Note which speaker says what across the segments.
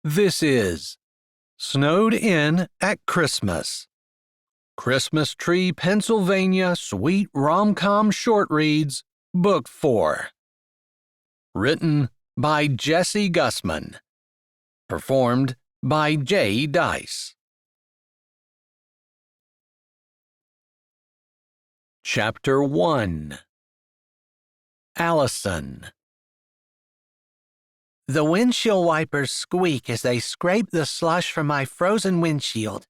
Speaker 1: This is Snowed In at Christmas. Christmas Tree, Pennsylvania Sweet Romcom Short Reads, Book 4. Written by Jessie Gussman. Performed by Jay Dyess. Chapter 1. Allison.
Speaker 2: The windshield wipers squeak as they scrape the slush from my frozen windshield.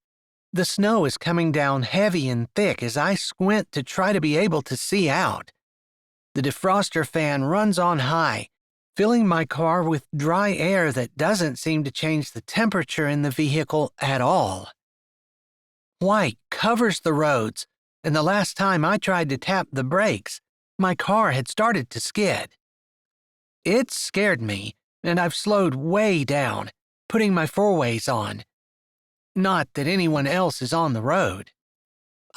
Speaker 2: The snow is coming down heavy and thick as I squint to try to be able to see out. The defroster fan runs on high, filling my car with dry air that doesn't seem to change the temperature in the vehicle at all. White covers the roads, and the last time I tried to tap the brakes, my car had started to skid. It scared me, and I've slowed way down, putting my four-ways on. Not that anyone else is on the road.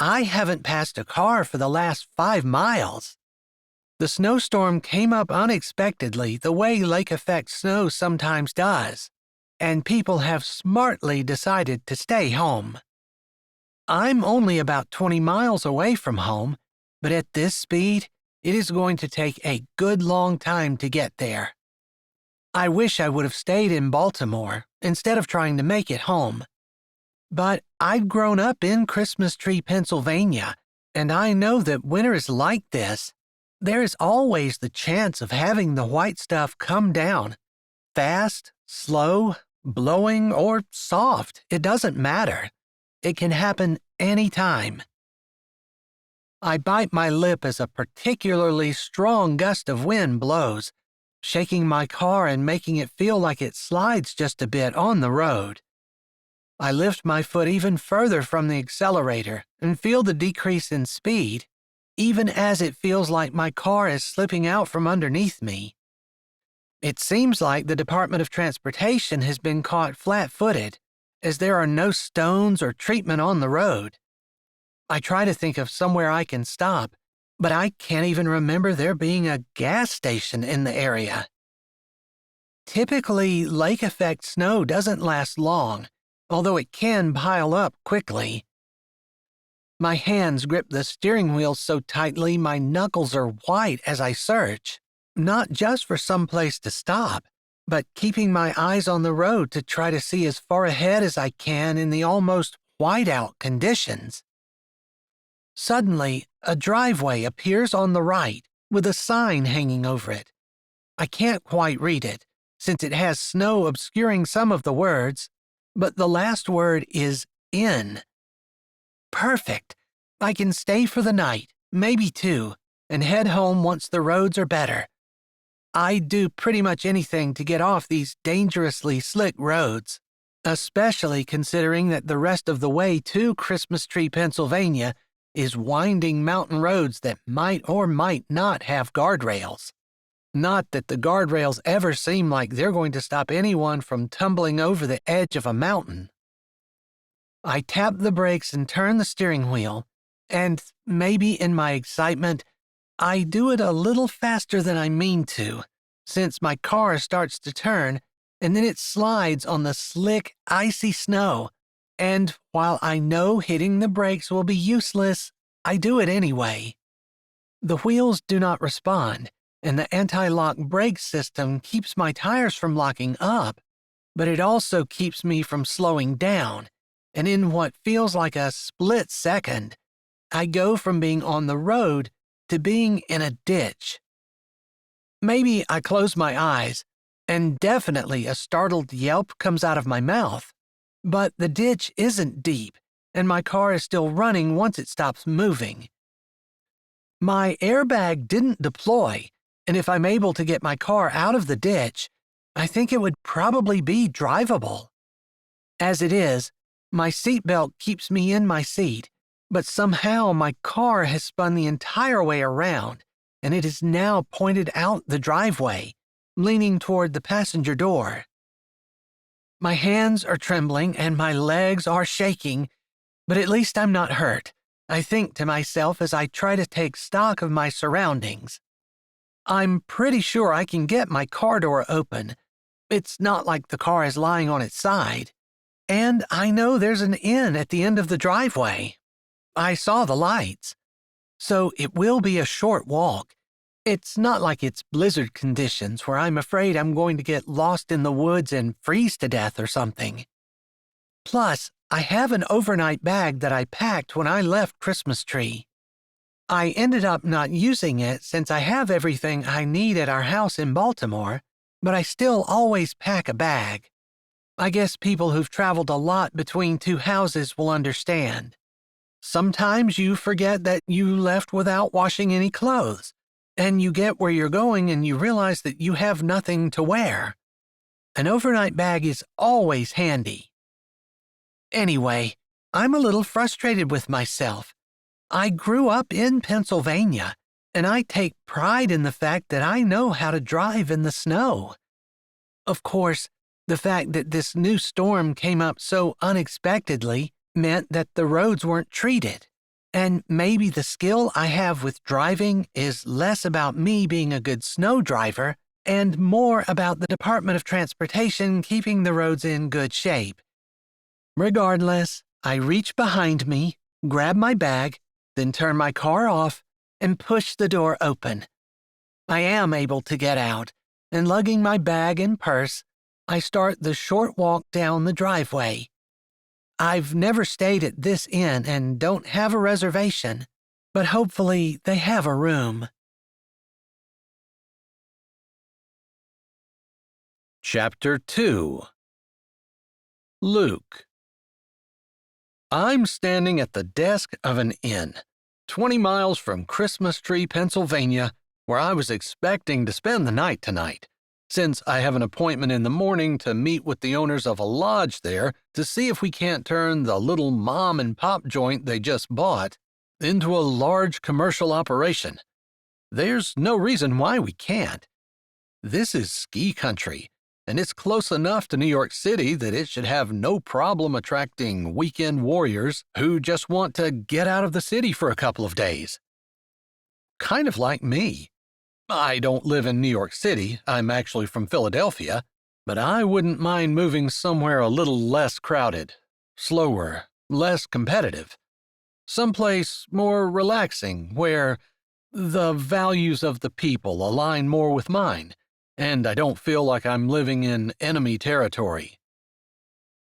Speaker 2: I haven't passed a car for the last 5 miles. The snowstorm came up unexpectedly the way lake effect snow sometimes does, and people have smartly decided to stay home. I'm only about 20 miles away from home, but at this speed, it is going to take a good long time to get there. I wish I would have stayed in Baltimore instead of trying to make it home. But I've grown up in Christmas Tree, Pennsylvania, and I know that winters like this, there is always the chance of having the white stuff come down. Fast, slow, blowing, or soft, it doesn't matter. It can happen any time. I bite my lip as a particularly strong gust of wind blows, shaking my car and making it feel like it slides just a bit on the road. I lift my foot even further from the accelerator and feel the decrease in speed, even as it feels like my car is slipping out from underneath me. It seems like the Department of Transportation has been caught flat-footed, as there are no stones or treatment on the road. I try to think of somewhere I can stop, but I can't even remember there being a gas station in the area. Typically, lake effect snow doesn't last long, although it can pile up quickly. My hands grip the steering wheel so tightly my knuckles are white as I search, not just for some place to stop, but keeping my eyes on the road to try to see as far ahead as I can in the almost whiteout conditions. Suddenly, a driveway appears on the right with a sign hanging over it. I can't quite read it, since it has snow obscuring some of the words, but the last word is in. Perfect. I can stay for the night, maybe 2, and head home once the roads are better. I'd do pretty much anything to get off these dangerously slick roads, especially considering that the rest of the way to Christmas Tree, Pennsylvania is winding mountain roads that might or might not have guardrails. Not that the guardrails ever seem like they're going to stop anyone from tumbling over the edge of a mountain. I tap the brakes and turn the steering wheel, and maybe in my excitement, I do it a little faster than I mean to, since my car starts to turn, and then it slides on the slick, icy snow. And while I know hitting the brakes will be useless, I do it anyway. The wheels do not respond, and the anti-lock brake system keeps my tires from locking up, but it also keeps me from slowing down, and in what feels like a split second, I go from being on the road to being in a ditch. Maybe I close my eyes, and definitely a startled yelp comes out of my mouth. But the ditch isn't deep, and my car is still running once it stops moving. My airbag didn't deploy, and if I'm able to get my car out of the ditch, I think it would probably be drivable. As it is, my seatbelt keeps me in my seat, but somehow my car has spun the entire way around, and it is now pointed out the driveway, leaning toward the passenger door. My hands are trembling and my legs are shaking, but at least I'm not hurt, I think to myself as I try to take stock of my surroundings. I'm pretty sure I can get my car door open, It's not like the car is lying on its side. And I know there's an inn at the end of the driveway. I saw the lights. So it will be a short walk. It's not like it's blizzard conditions where I'm afraid I'm going to get lost in the woods and freeze to death or something. Plus, I have an overnight bag that I packed when I left Christmas Tree. I ended up not using it since I have everything I need at our house in Baltimore, but I still always pack a bag. I guess people who've traveled a lot between two houses will understand. Sometimes you forget that you left without washing any clothes, and you get where you're going and you realize that you have nothing to wear. An overnight bag is always handy. Anyway, I'm a little frustrated with myself. I grew up in Pennsylvania, and I take pride in the fact that I know how to drive in the snow. Of course, the fact that this new storm came up so unexpectedly meant that the roads weren't treated, and maybe the skill I have with driving is less about me being a good snow driver and more about the Department of Transportation keeping the roads in good shape. Regardless, I reach behind me, grab my bag, then turn my car off and push the door open. I am able to get out, and lugging my bag and purse, I start the short walk down the driveway. I've never stayed at this inn and don't have a reservation, but hopefully they have a room.
Speaker 1: Chapter 2. Luke. I'm standing at the desk of an inn, 20 miles from Christmas Tree, Pennsylvania, where I was expecting to spend the night tonight, since I have an appointment in the morning to meet with the owners of a lodge there to see if we can't turn the little mom-and-pop joint they just bought into a large commercial operation. There's no reason why we can't. This is ski country, and it's close enough to New York City that it should have no problem attracting weekend warriors who just want to get out of the city for a couple of days. Kind of like me. I don't live in New York City, I'm actually from Philadelphia, but I wouldn't mind moving somewhere a little less crowded, slower, less competitive. Someplace more relaxing where the values of the people align more with mine, and I don't feel like I'm living in enemy territory.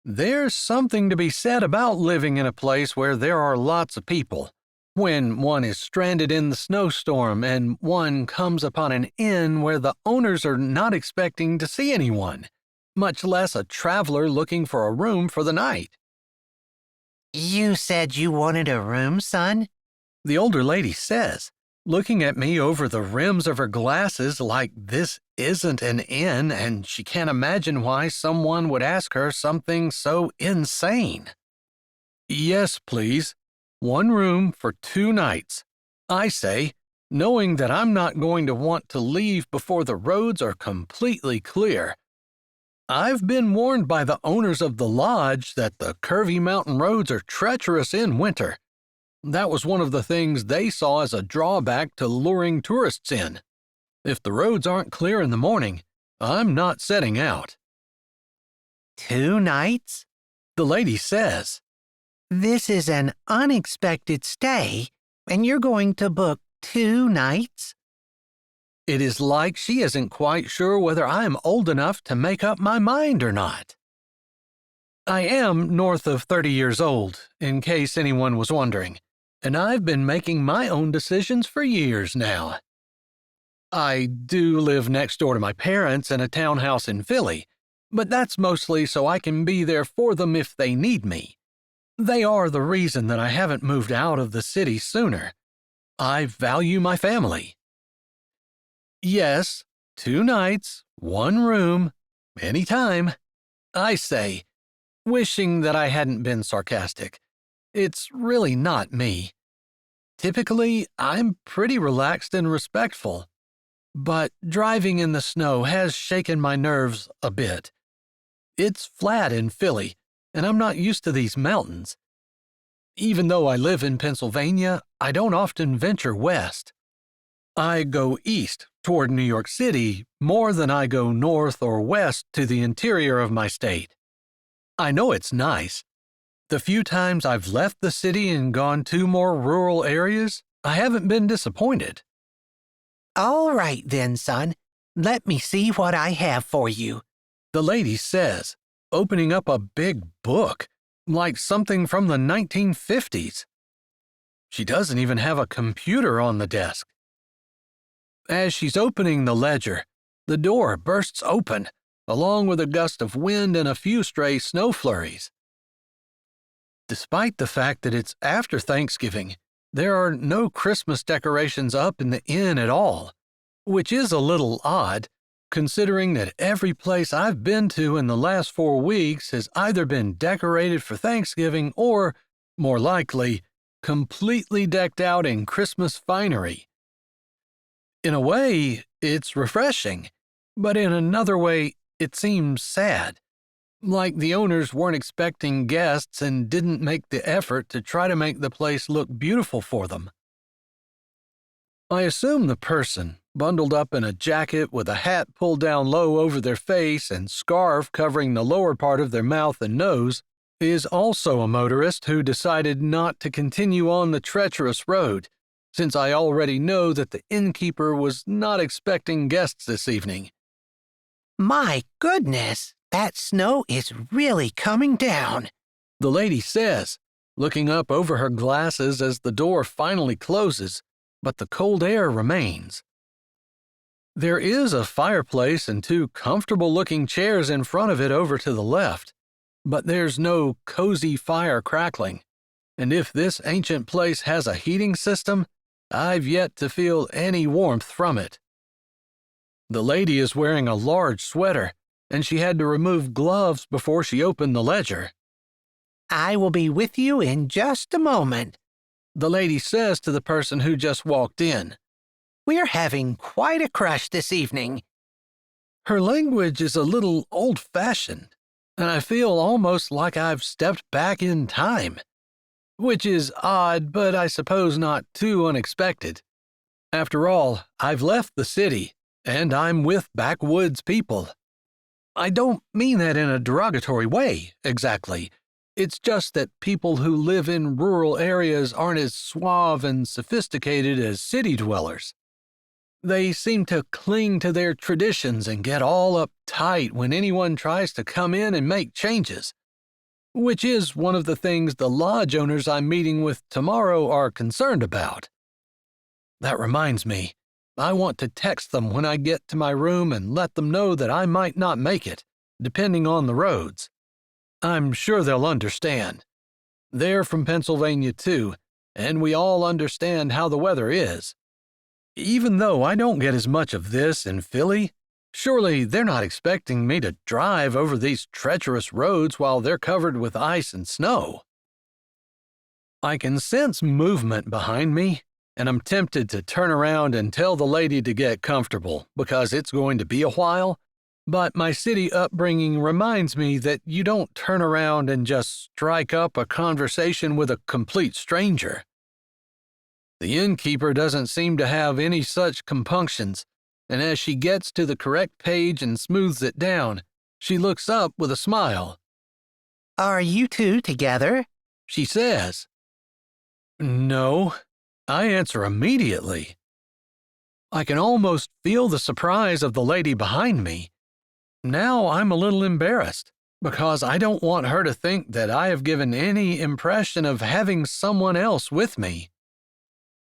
Speaker 1: There's something to be said about living in a place where there are lots of people. When one is stranded in the snowstorm and one comes upon an inn where the owners are not expecting to see anyone, much less a traveler looking for a room for the night.
Speaker 2: You said you wanted a room, son?
Speaker 1: The older lady says, looking at me over the rims of her glasses like this isn't an inn and she can't imagine why someone would ask her something so insane. Yes, please. 1 room for 2 nights, I say, knowing that I'm not going to want to leave before the roads are completely clear. I've been warned by the owners of the lodge that the curvy mountain roads are treacherous in winter. That was one of the things they saw as a drawback to luring tourists in. If the roads aren't clear in the morning, I'm not setting out.
Speaker 2: 2 nights?
Speaker 1: The lady says.
Speaker 2: This is an unexpected stay, and you're going to book 2 nights?
Speaker 1: It is like she isn't quite sure whether I am old enough to make up my mind or not. I am north of 30 years old, in case anyone was wondering, and I've been making my own decisions for years now. I do live next door to my parents in a townhouse in Philly, but that's mostly so I can be there for them if they need me. They are the reason that I haven't moved out of the city sooner. I value my family. Yes, 2 nights, 1 room, anytime, I say, wishing that I hadn't been sarcastic. It's really not me. Typically, I'm pretty relaxed and respectful, but driving in the snow has shaken my nerves a bit. It's flat in Philly, and I'm not used to these mountains. Even though I live in Pennsylvania, I don't often venture west. I go east toward New York City more than I go north or west to the interior of my state. I know it's nice. The few times I've left the city and gone to more rural areas, I haven't been disappointed.
Speaker 2: All right then, son. Let me see what I have for you,
Speaker 1: the lady says, opening up a big book, like something from the 1950s. She doesn't even have a computer on the desk. As she's opening the ledger, the door bursts open, along with a gust of wind and a few stray snow flurries. Despite the fact that it's after Thanksgiving, there are no Christmas decorations up in the inn at all, which is a little odd, considering that every place I've been to in the last 4 weeks has either been decorated for Thanksgiving or, more likely, completely decked out in Christmas finery. In a way, it's refreshing, but in another way, it seems sad, like the owners weren't expecting guests and didn't make the effort to try to make the place look beautiful for them. I assume the person, bundled up in a jacket with a hat pulled down low over their face and scarf covering the lower part of their mouth and nose, is also a motorist who decided not to continue on the treacherous road, since I already know that the innkeeper was not expecting guests this evening.
Speaker 2: My goodness, that snow is really coming down,
Speaker 1: the lady says, looking up over her glasses as the door finally closes, but the cold air remains. There is a fireplace and 2 comfortable-looking chairs in front of it over to the left, but there's no cozy fire crackling, and if this ancient place has a heating system, I've yet to feel any warmth from it. The lady is wearing a large sweater, and she had to remove gloves before she opened the ledger.
Speaker 2: I will be with you in just a moment,
Speaker 1: the lady says to the person who just walked in.
Speaker 2: We're having quite a crush this evening.
Speaker 1: Her language is a little old-fashioned, and I feel almost like I've stepped back in time, which is odd, but I suppose not too unexpected. After all, I've left the city, and I'm with backwoods people. I don't mean that in a derogatory way, exactly. It's just that people who live in rural areas aren't as suave and sophisticated as city dwellers. They seem to cling to their traditions and get all uptight when anyone tries to come in and make changes, which is one of the things the lodge owners I'm meeting with tomorrow are concerned about. That reminds me, I want to text them when I get to my room and let them know that I might not make it, depending on the roads. I'm sure they'll understand. They're from Pennsylvania too, and we all understand how the weather is. Even though I don't get as much of this in Philly, surely they're not expecting me to drive over these treacherous roads while they're covered with ice and snow. I can sense movement behind me, and I'm tempted to turn around and tell the lady to get comfortable because it's going to be a while, but my city upbringing reminds me that you don't turn around and just strike up a conversation with a complete stranger. The innkeeper doesn't seem to have any such compunctions, and as she gets to the correct page and smooths it down, she looks up with a smile.
Speaker 2: Are you 2 together?
Speaker 1: She says. No, I answer immediately. I can almost feel the surprise of the lady behind me. Now I'm a little embarrassed, because I don't want her to think that I have given any impression of having someone else with me.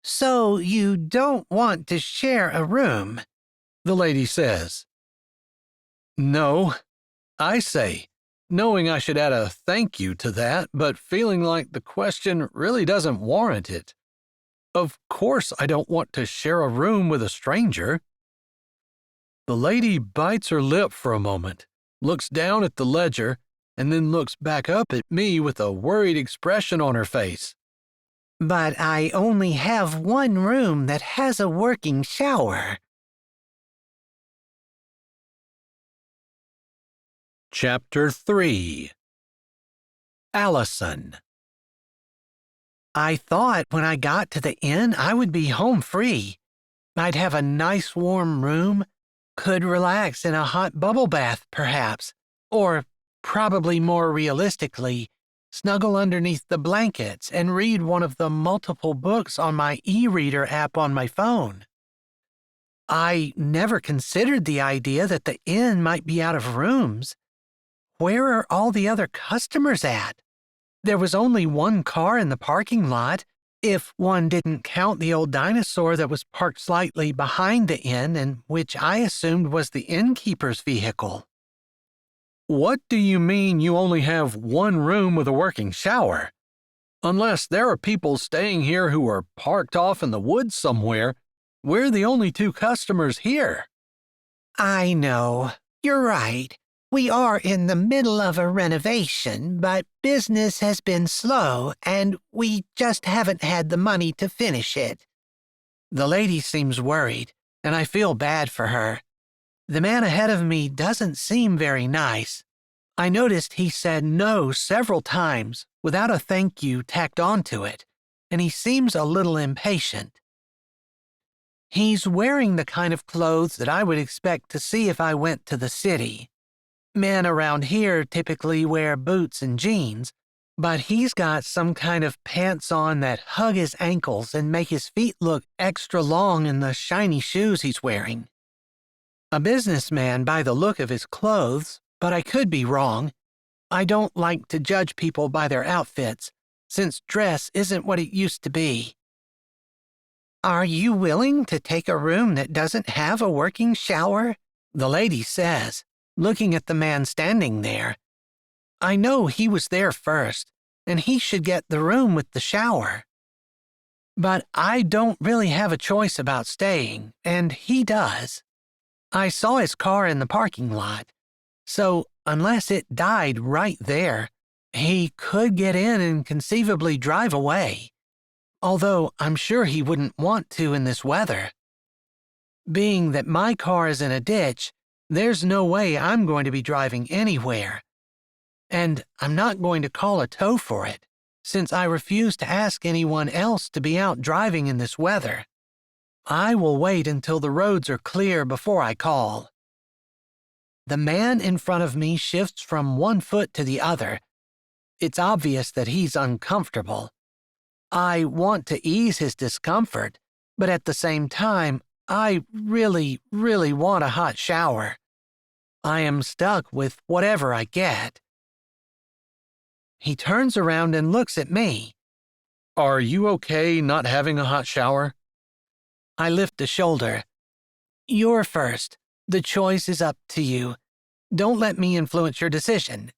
Speaker 2: So you don't want to share a room,
Speaker 1: the lady says. No, I say, knowing I should add a thank you to that, but feeling like the question really doesn't warrant it. Of course I don't want to share a room with a stranger. The lady bites her lip for a moment, looks down at the ledger, and then looks back up at me with a worried expression on her face.
Speaker 2: But I only have one room that has a working shower.
Speaker 1: Chapter 3. Allison.
Speaker 2: I thought when I got to the inn I would be home free. I'd have a nice warm room, could relax in a hot bubble bath, perhaps, or probably more realistically, snuggle underneath the blankets and read one of the multiple books on my e-reader app on my phone. I never considered the idea that the inn might be out of rooms. Where are all the other customers at? There was only one car in the parking lot, if one didn't count the old dinosaur that was parked slightly behind the inn and which I assumed was the innkeeper's vehicle.
Speaker 1: What do you mean you only have one room with a working shower? Unless there are people staying here who are parked off in the woods somewhere, we're the only two customers here.
Speaker 2: I know. You're right. We are in the middle of a renovation, but business has been slow, and we just haven't had the money to finish it. The lady seems worried, and I feel bad for her. The man ahead of me doesn't seem very nice. I noticed he said no several times without a thank you tacked onto it, and he seems a little impatient. He's wearing the kind of clothes that I would expect to see if I went to the city. Men around here typically wear boots and jeans, but he's got some kind of pants on that hug his ankles and make his feet look extra long in the shiny shoes he's wearing. A businessman by the look of his clothes, but I could be wrong. I don't like to judge people by their outfits, since dress isn't what it used to be. Are you willing to take a room that doesn't have a working shower? The lady says, looking at the man standing there. I know he was there first, and he should get the room with the shower. But I don't really have a choice about staying, and he does. I saw his car in the parking lot, so unless it died right there, he could get in and conceivably drive away. Although I'm sure he wouldn't want to in this weather. Being that my car is in a ditch, there's no way I'm going to be driving anywhere. And I'm not going to call a tow for it, since I refuse to ask anyone else to be out driving in this weather. I will wait until the roads are clear before I call. The man in front of me shifts from one foot to the other. It's obvious that he's uncomfortable. I want to ease his discomfort, but at the same time, I really want a hot shower. I am stuck with whatever I get. He turns around and looks at me.
Speaker 1: Are you okay not having a hot shower?
Speaker 2: I lift a shoulder. You're first. The choice is up to you. Don't let me influence your decision.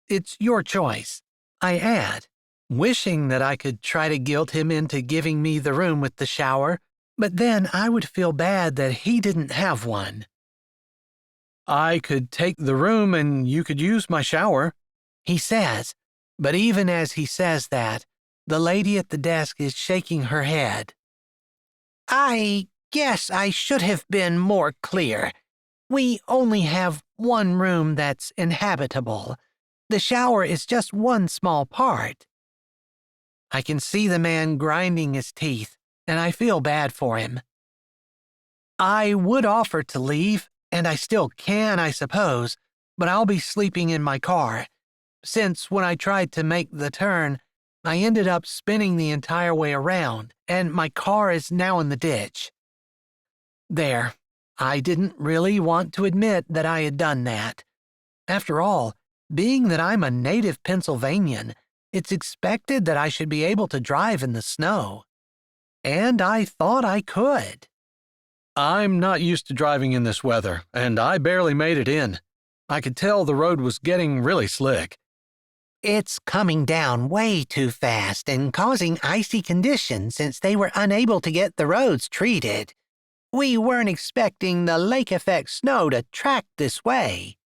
Speaker 2: It's your choice. I add, wishing that I could try to guilt him into giving me the room with the shower, but then I would feel bad that he didn't have one.
Speaker 1: I could take the room and you could use my shower,
Speaker 2: he says, but even as he says that, the lady at the desk is shaking her head. I guess I should have been more clear. We only have one room that's inhabitable. The shower is just one small part. I can see the man grinding his teeth, and I feel bad for him. I would offer to leave, and I still can, I suppose, but I'll be sleeping in my car, since when I tried to make the turn, I ended up spinning the entire way around, and my car is now in the ditch. There, I didn't really want to admit that I had done that. After all, being that I'm a native Pennsylvanian, it's expected that I should be able to drive in the snow. And I thought I could.
Speaker 1: I'm not used to driving in this weather, and I barely made it in. I could tell the road was getting really slick.
Speaker 2: It's coming down way too fast and causing icy conditions since they were unable to get the roads treated. We weren't expecting the lake effect snow to track this way.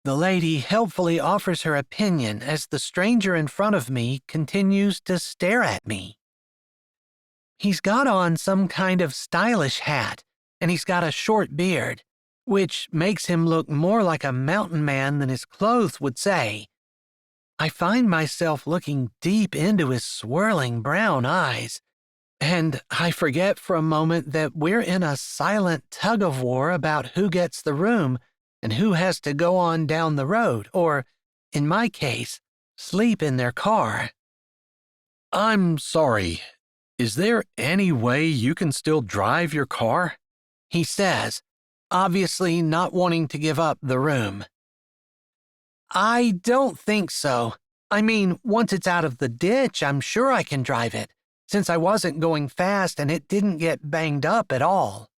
Speaker 2: The lady helpfully offers her opinion as the stranger in front of me continues to stare at me. He's got on some kind of stylish hat, and he's got a short beard, which makes him look more like a mountain man than his clothes would say. I find myself looking deep into his swirling brown eyes, And I forget for a moment that we're in a silent tug-of-war about who gets the room and who has to go on down the road, or, in my case, sleep in their car.
Speaker 1: I'm sorry. Is there any way you can still drive your car?
Speaker 2: He says, obviously not wanting to give up the room. I don't think so. I mean, once it's out of the ditch, I'm sure I can drive it, since I wasn't going fast and it didn't get banged up at all.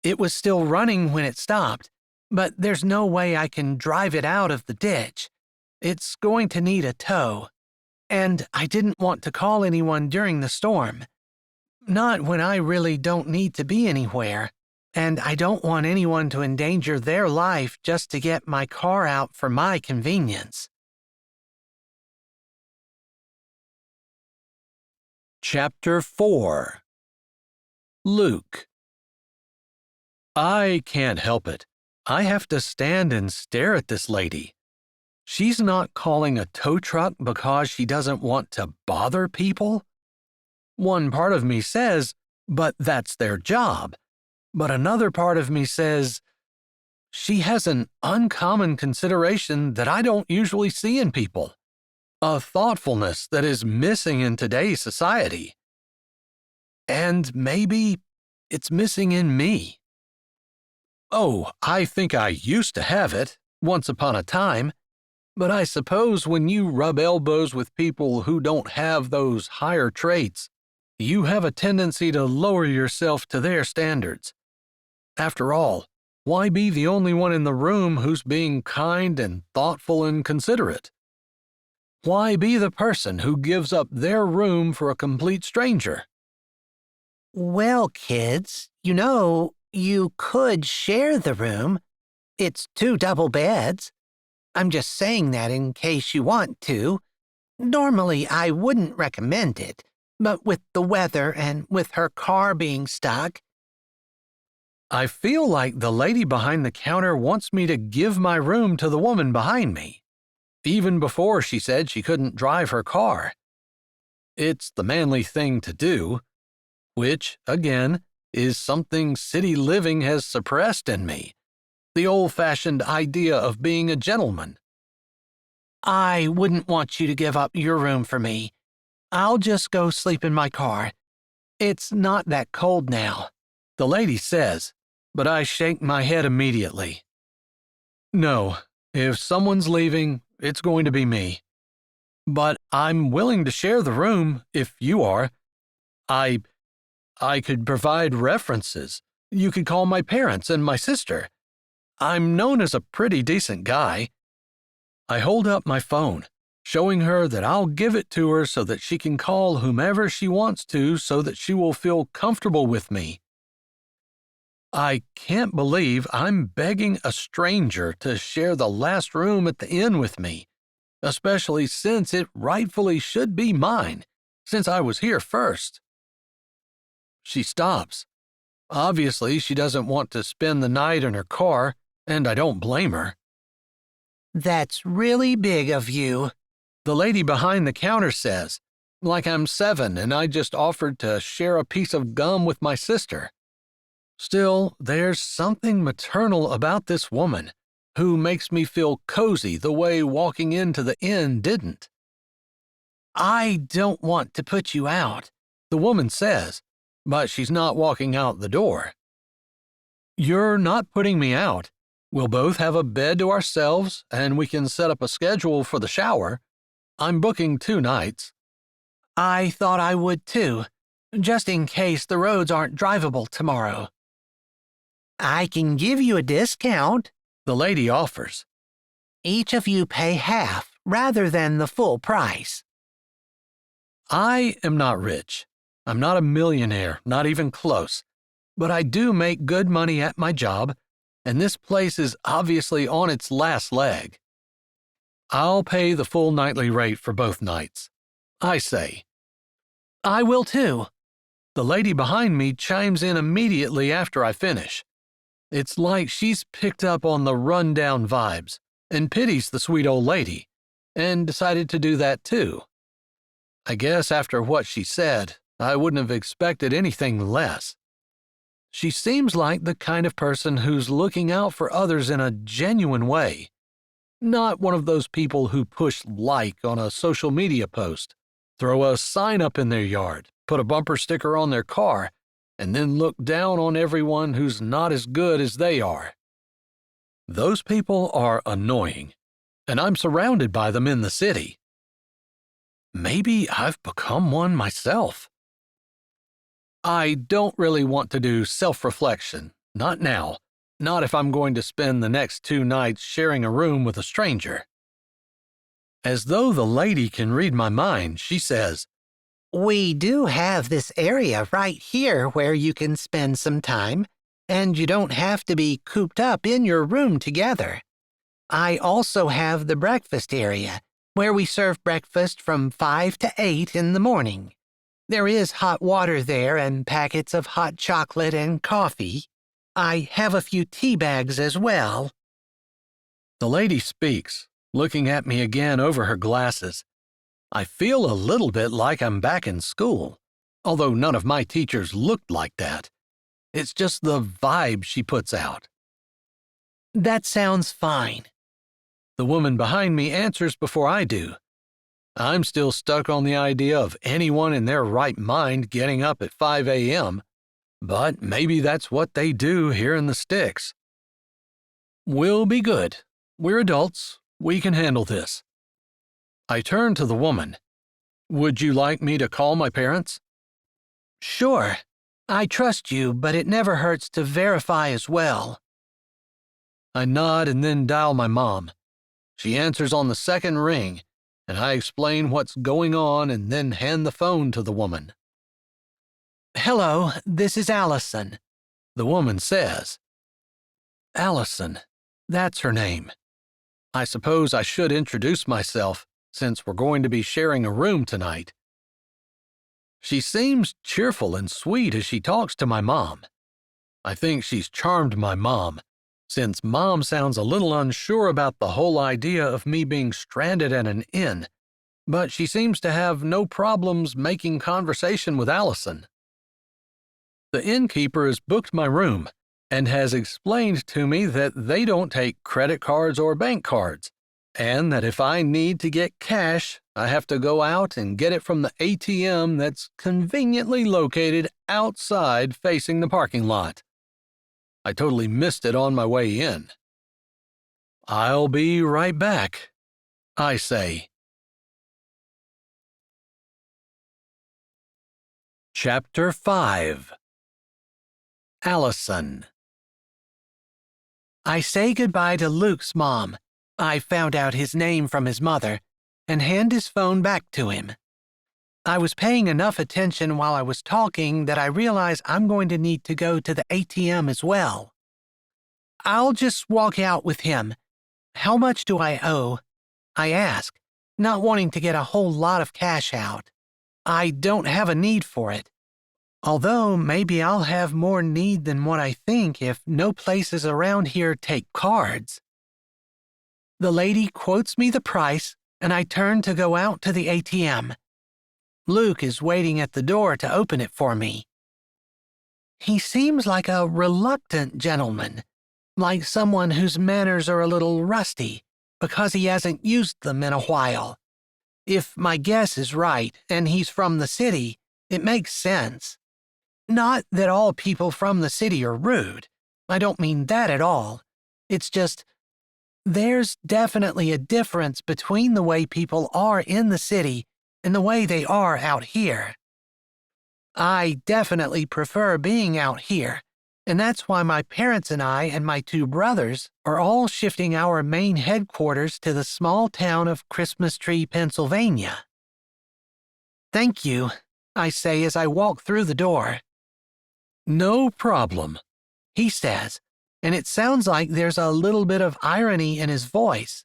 Speaker 2: It was still running when it stopped, but there's no way I can drive it out of the ditch. It's going to need a tow. And I didn't want to call anyone during the storm. Not when I really don't need to be anywhere. And I don't want anyone to endanger their life just to get my car out for my convenience.
Speaker 1: Chapter 4. Luke. I can't help it. I have to stand and stare at this lady. She's not calling a tow truck because she doesn't want to bother people. One part of me says, but that's their job. But another part of me says, she has an uncommon consideration that I don't usually see in people. A thoughtfulness that is missing in today's society. And maybe it's missing in me. Oh, I think I used to have it, once upon a time. But I suppose when you rub elbows with people who don't have those higher traits, you have a tendency to lower yourself to their standards. After all, why be the only one in the room who's being kind and thoughtful and considerate? Why be the person who gives up their room for a complete stranger?
Speaker 2: Well, kids, you could share the room. It's 2 double beds. I'm just saying that in case you want to. Normally, I wouldn't recommend it, but with the weather and with her car being stuck.
Speaker 1: I feel like the lady behind the counter wants me to give my room to the woman behind me, even before she said she couldn't drive her car. It's the manly thing to do, which, again, is something city living has suppressed in me. The old-fashioned idea of being a gentleman.
Speaker 2: I wouldn't want you to give up your room for me. I'll just go sleep in my car. It's not that cold now,
Speaker 1: the lady says, but I shake my head immediately. No, if someone's leaving, it's going to be me. But I'm willing to share the room if you are. I could provide references. You could call my parents and my sister. I'm known as a pretty decent guy. I hold up my phone, showing her that I'll give it to her so that she can call whomever she wants to so that she will feel comfortable with me. I can't believe I'm begging a stranger to share the last room at the inn with me, especially since it rightfully should be mine, since I was here first. She stops. Obviously, she doesn't want to spend the night in her car, and I don't blame her.
Speaker 2: That's really big of you,
Speaker 1: the lady behind the counter says, like I'm 7 and I just offered to share a piece of gum with my sister. Still, there's something maternal about this woman who makes me feel cozy the way walking into the inn didn't.
Speaker 2: I don't want to put you out,
Speaker 1: the woman says, but she's not walking out the door. You're not putting me out. We'll both have a bed to ourselves, and we can set up a schedule for the shower. I'm booking 2 nights.
Speaker 2: I thought I would too, just in case the roads aren't drivable tomorrow. I can give you a discount,
Speaker 1: the lady offers.
Speaker 2: Each of you pay half rather than the full price.
Speaker 1: I am not rich. I'm not a millionaire, not even close. But I do make good money at my job, and this place is obviously on its last leg. I'll pay the full nightly rate for both nights. I say.
Speaker 2: I will too.
Speaker 1: The lady behind me chimes in immediately after I finish. It's like she's picked up on the run-down vibes and pities the sweet old lady, and decided to do that too. I guess after what she said, I wouldn't have expected anything less. She seems like the kind of person who's looking out for others in a genuine way. Not one of those people who push like on a social media post, throw a sign up in their yard, put a bumper sticker on their car, and then look down on everyone who's not as good as they are. Those people are annoying, and I'm surrounded by them in the city. Maybe I've become one myself. I don't really want to do self-reflection, not now, not if I'm going to spend the next 2 nights sharing a room with a stranger. As though the lady can read my mind, she says,
Speaker 2: We do have this area right here where you can spend some time, and you don't have to be cooped up in your room together. I also have the breakfast area, where we serve breakfast from 5 to 8 in the morning. There is hot water there and packets of hot chocolate and coffee. I have a few tea bags as well.
Speaker 1: The lady speaks, looking at me again over her glasses. I feel a little bit like I'm back in school, although none of my teachers looked like that. It's just the vibe she puts out.
Speaker 2: That sounds fine.
Speaker 1: The woman behind me answers before I do. I'm still stuck on the idea of anyone in their right mind getting up at 5 a.m., but maybe that's what they do here in the sticks. We'll be good. We're adults. We can handle this. I turn to the woman. Would you like me to call my parents?
Speaker 2: Sure. I trust you, but it never hurts to verify as well.
Speaker 1: I nod and then dial my mom. She answers on the second ring, and I explain what's going on and then hand the phone to the woman.
Speaker 2: Hello, this is Allison.
Speaker 1: The woman says. Allison, that's her name. I suppose I should introduce myself, since we're going to be sharing a room tonight. She seems cheerful and sweet as she talks to my mom. I think she's charmed my mom, since Mom sounds a little unsure about the whole idea of me being stranded at an inn, but she seems to have no problems making conversation with Allison. The innkeeper has booked my room and has explained to me that they don't take credit cards or bank cards, and that if I need to get cash, I have to go out and get it from the ATM that's conveniently located outside facing the parking lot. I totally missed it on my way in. I'll be right back, I say. Chapter 5. Allison.
Speaker 2: I say goodbye to Luke's mom. I found out his name from his mother and hand his phone back to him. I was paying enough attention while I was talking that I realize I'm going to need to go to the ATM as well. I'll just walk out with him. How much do I owe? I ask, not wanting to get a whole lot of cash out. I don't have a need for it. Although maybe I'll have more need than what I think if no places around here take cards. The lady quotes me the price, and I turn to go out to the ATM. Luke is waiting at the door to open it for me. He seems like a reluctant gentleman, like someone whose manners are a little rusty because he hasn't used them in a while. If my guess is right and he's from the city, it makes sense. Not that all people from the city are rude. I don't mean that at all. It's just, there's definitely a difference between the way people are in the city and the way they are out here. I definitely prefer being out here, and that's why my parents and I and my 2 brothers are all shifting our main headquarters to the small town of Christmas Tree, Pennsylvania. Thank you, I say as I walk through the door.
Speaker 1: No problem,
Speaker 2: he says, and it sounds like there's a little bit of irony in his voice.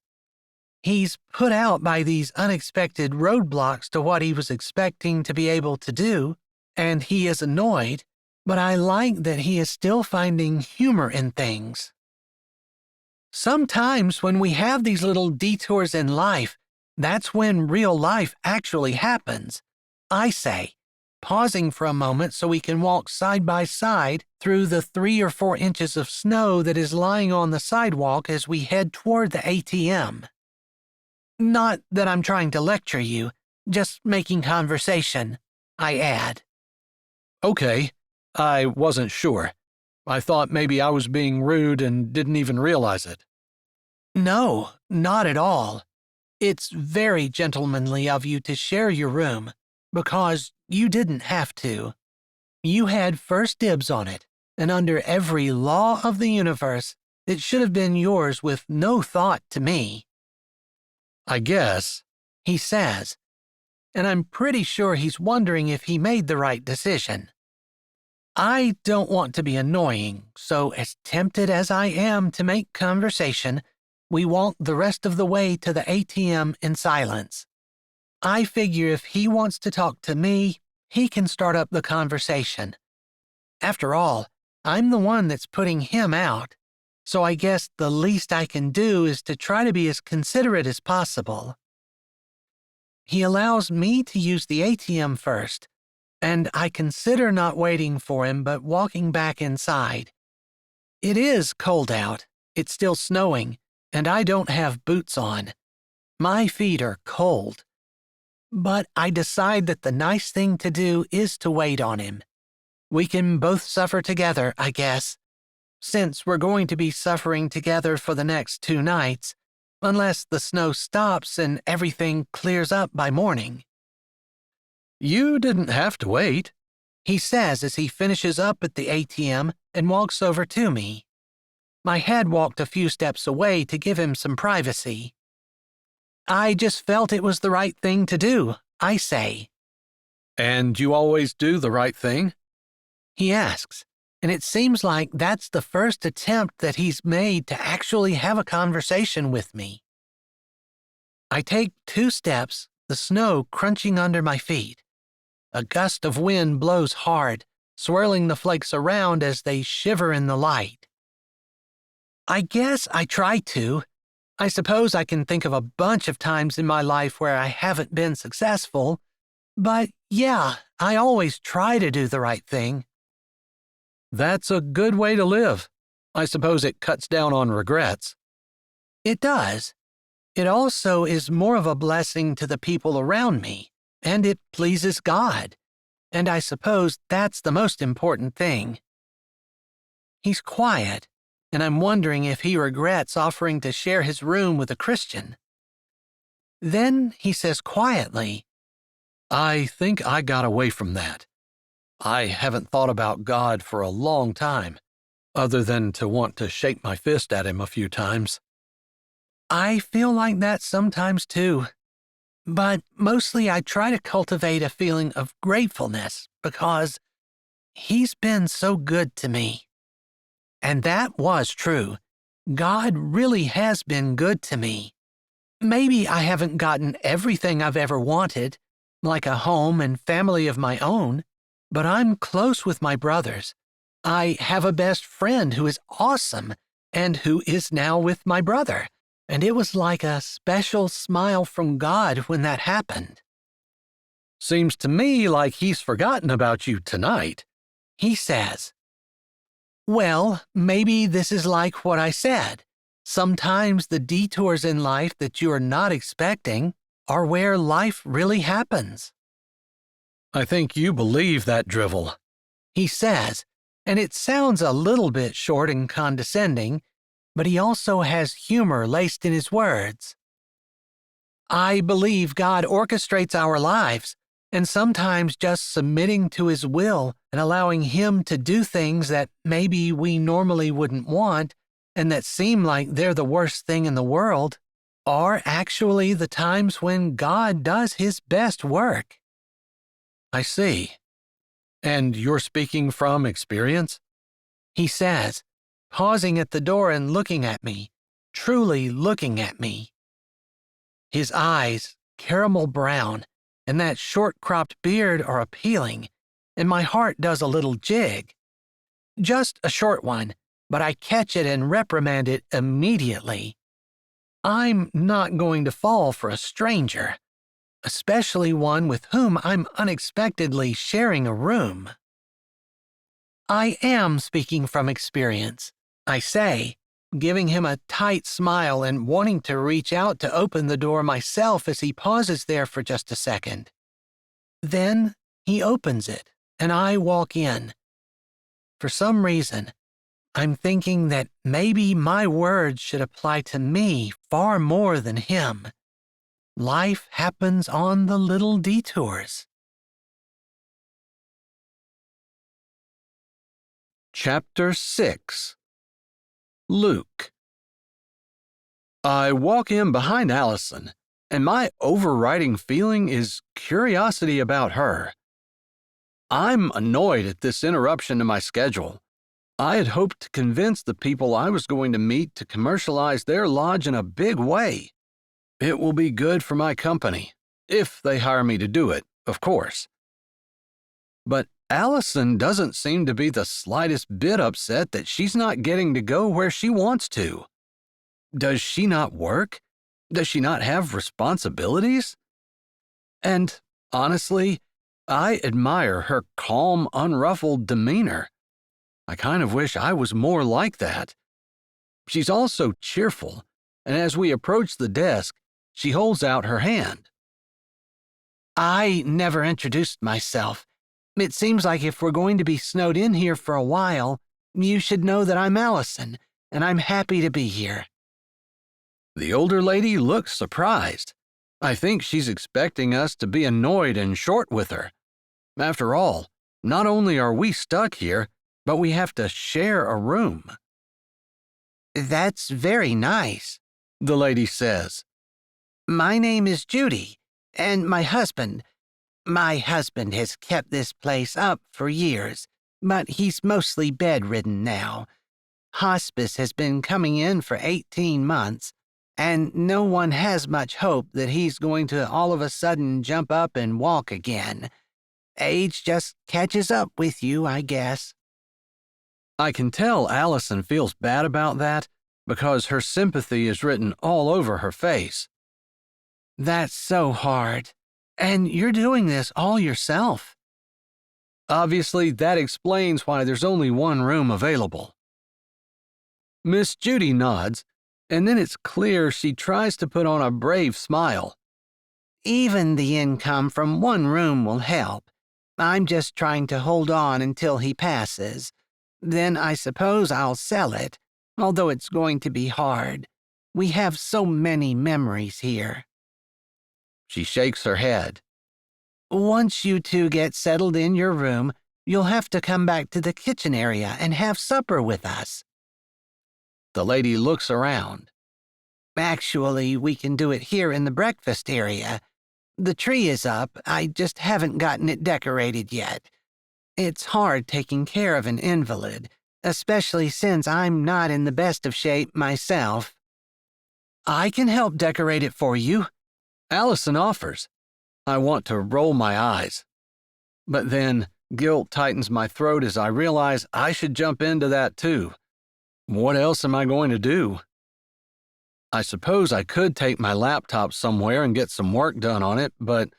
Speaker 2: He's put out by these unexpected roadblocks to what he was expecting to be able to do, and he is annoyed, but I like that he is still finding humor in things. Sometimes when we have these little detours in life, that's when real life actually happens, I say, pausing for a moment so we can walk side by side through the 3 or 4 inches of snow that is lying on the sidewalk as we head toward the ATM. Not that I'm trying to lecture you, just making conversation, I add.
Speaker 1: Okay, I wasn't sure. I thought maybe I was being rude and didn't even realize it.
Speaker 2: No, not at all. It's very gentlemanly of you to share your room, because you didn't have to. You had first dibs on it, and under every law of the universe, it should have been yours with no thought to me.
Speaker 1: I guess,
Speaker 2: he says, and I'm pretty sure he's wondering if he made the right decision. I don't want to be annoying, so as tempted as I am to make conversation, we walk the rest of the way to the ATM in silence. I figure if he wants to talk to me, he can start up the conversation. After all, I'm the one that's putting him out, so I guess the least I can do is to try to be as considerate as possible. He allows me to use the ATM first, and I consider not waiting for him but walking back inside. It is cold out, it's still snowing, and I don't have boots on. My feet are cold. But I decide that the nice thing to do is to wait on him. We can both suffer together, I guess, since we're going to be suffering together for the next 2 nights, unless the snow stops and everything clears up by morning.
Speaker 1: You didn't have to wait,
Speaker 2: he says as he finishes up at the ATM and walks over to me. My head walked a few steps away to give him some privacy. I just felt it was the right thing to do, I say.
Speaker 1: And you always do the right thing?
Speaker 2: He asks, and it seems like that's the first attempt that he's made to actually have a conversation with me. I take 2 steps, the snow crunching under my feet. A gust of wind blows hard, swirling the flakes around as they shiver in the light. I guess I try to. I suppose I can think of a bunch of times in my life where I haven't been successful, but yeah, I always try to do the right thing.
Speaker 1: That's a good way to live. I suppose it cuts down on regrets.
Speaker 2: It does. It also is more of a blessing to the people around me, and it pleases God. And I suppose that's the most important thing. He's quiet, and I'm wondering if he regrets offering to share his room with a Christian. Then he says quietly,
Speaker 1: I think I got away from that. I haven't thought about God for a long time, other than to want to shake my fist at him a few times.
Speaker 2: I feel like that sometimes too. But mostly I try to cultivate a feeling of gratefulness because he's been so good to me. And that was true. God really has been good to me. Maybe I haven't gotten everything I've ever wanted, like a home and family of my own, but I'm close with my brothers. I have a best friend who is awesome and who is now with my brother, and it was like a special smile from God when that happened.
Speaker 1: Seems to me like he's forgotten about you tonight,
Speaker 2: he says. Well, maybe this is like what I said. Sometimes the detours in life that you are not expecting are where life really happens.
Speaker 1: I think you believe that drivel,
Speaker 2: he says, and it sounds a little bit short and condescending, but he also has humor laced in his words. I believe God orchestrates our lives, and sometimes just submitting to his will and allowing him to do things that maybe we normally wouldn't want and that seem like they're the worst thing in the world are actually the times when God does his best work.
Speaker 1: I see. And you're speaking from experience?
Speaker 2: He says, pausing at the door and looking at me, truly looking at me. His eyes, caramel brown, and that short-cropped beard are appealing, and my heart does a little jig. Just a short one, but I catch it and reprimand it immediately. I'm not going to fall for a stranger. especially one with whom I'm unexpectedly sharing a room. I am speaking from experience, I say, giving him a tight smile and wanting to reach out to open the door myself as he pauses there for just a second. Then he opens it, and I walk in. For some reason, I'm thinking that maybe my words should apply to me far more than him. Life happens on the little detours.
Speaker 1: Chapter 6. Luke. I walk in behind Allison, and my overriding feeling is curiosity about her. I'm annoyed at this interruption to my schedule. I had hoped to convince the people I was going to meet to commercialize their lodge in a big way. It will be good for my company, if they hire me to do it, of course. But Allison doesn't seem to be the slightest bit upset that she's not getting to go where she wants to. Does she not work? Does she not have responsibilities? And honestly, I admire her calm, unruffled demeanor. I kind of wish I was more like that. She's also cheerful, and as we approach the desk, she holds out her hand.
Speaker 2: I never introduced myself. It seems like if we're going to be snowed in here for a while, you should know that I'm Allison, and I'm happy to be here.
Speaker 1: The older lady looks surprised. I think she's expecting us to be annoyed and short with her. After all, not only are we stuck here, but we have to share a room.
Speaker 2: That's very nice,
Speaker 1: the lady says.
Speaker 2: My name is Judy, and my husband has kept this place up for years, but he's mostly bedridden now. Hospice has been coming in for 18 months, and no one has much hope that he's going to all of a sudden jump up and walk again. Age just catches up with you, I guess.
Speaker 1: I can tell Allison feels bad about that because her sympathy is written all over her face.
Speaker 2: That's so hard. And you're doing this all yourself.
Speaker 1: Obviously, that explains why there's only one room available. Miss Judy nods, and then it's clear she tries to put on a brave smile.
Speaker 2: Even the income from one room will help. I'm just trying to hold on until he passes. Then I suppose I'll sell it, although it's going to be hard. We have so many memories here.
Speaker 1: She shakes her head.
Speaker 2: Once you two get settled in your room, you'll have to come back to the kitchen area and have supper with us.
Speaker 1: The lady looks around.
Speaker 2: Actually, we can do it here in the breakfast area. The tree is up, I just haven't gotten it decorated yet. It's hard taking care of an invalid, especially since I'm not in the best of shape myself. I can help decorate it for you,
Speaker 1: Allison offers. I want to roll my eyes. But then guilt tightens my throat as I realize I should jump into that too. What else am I going to do? I suppose I could take my laptop somewhere and get some work done on it, but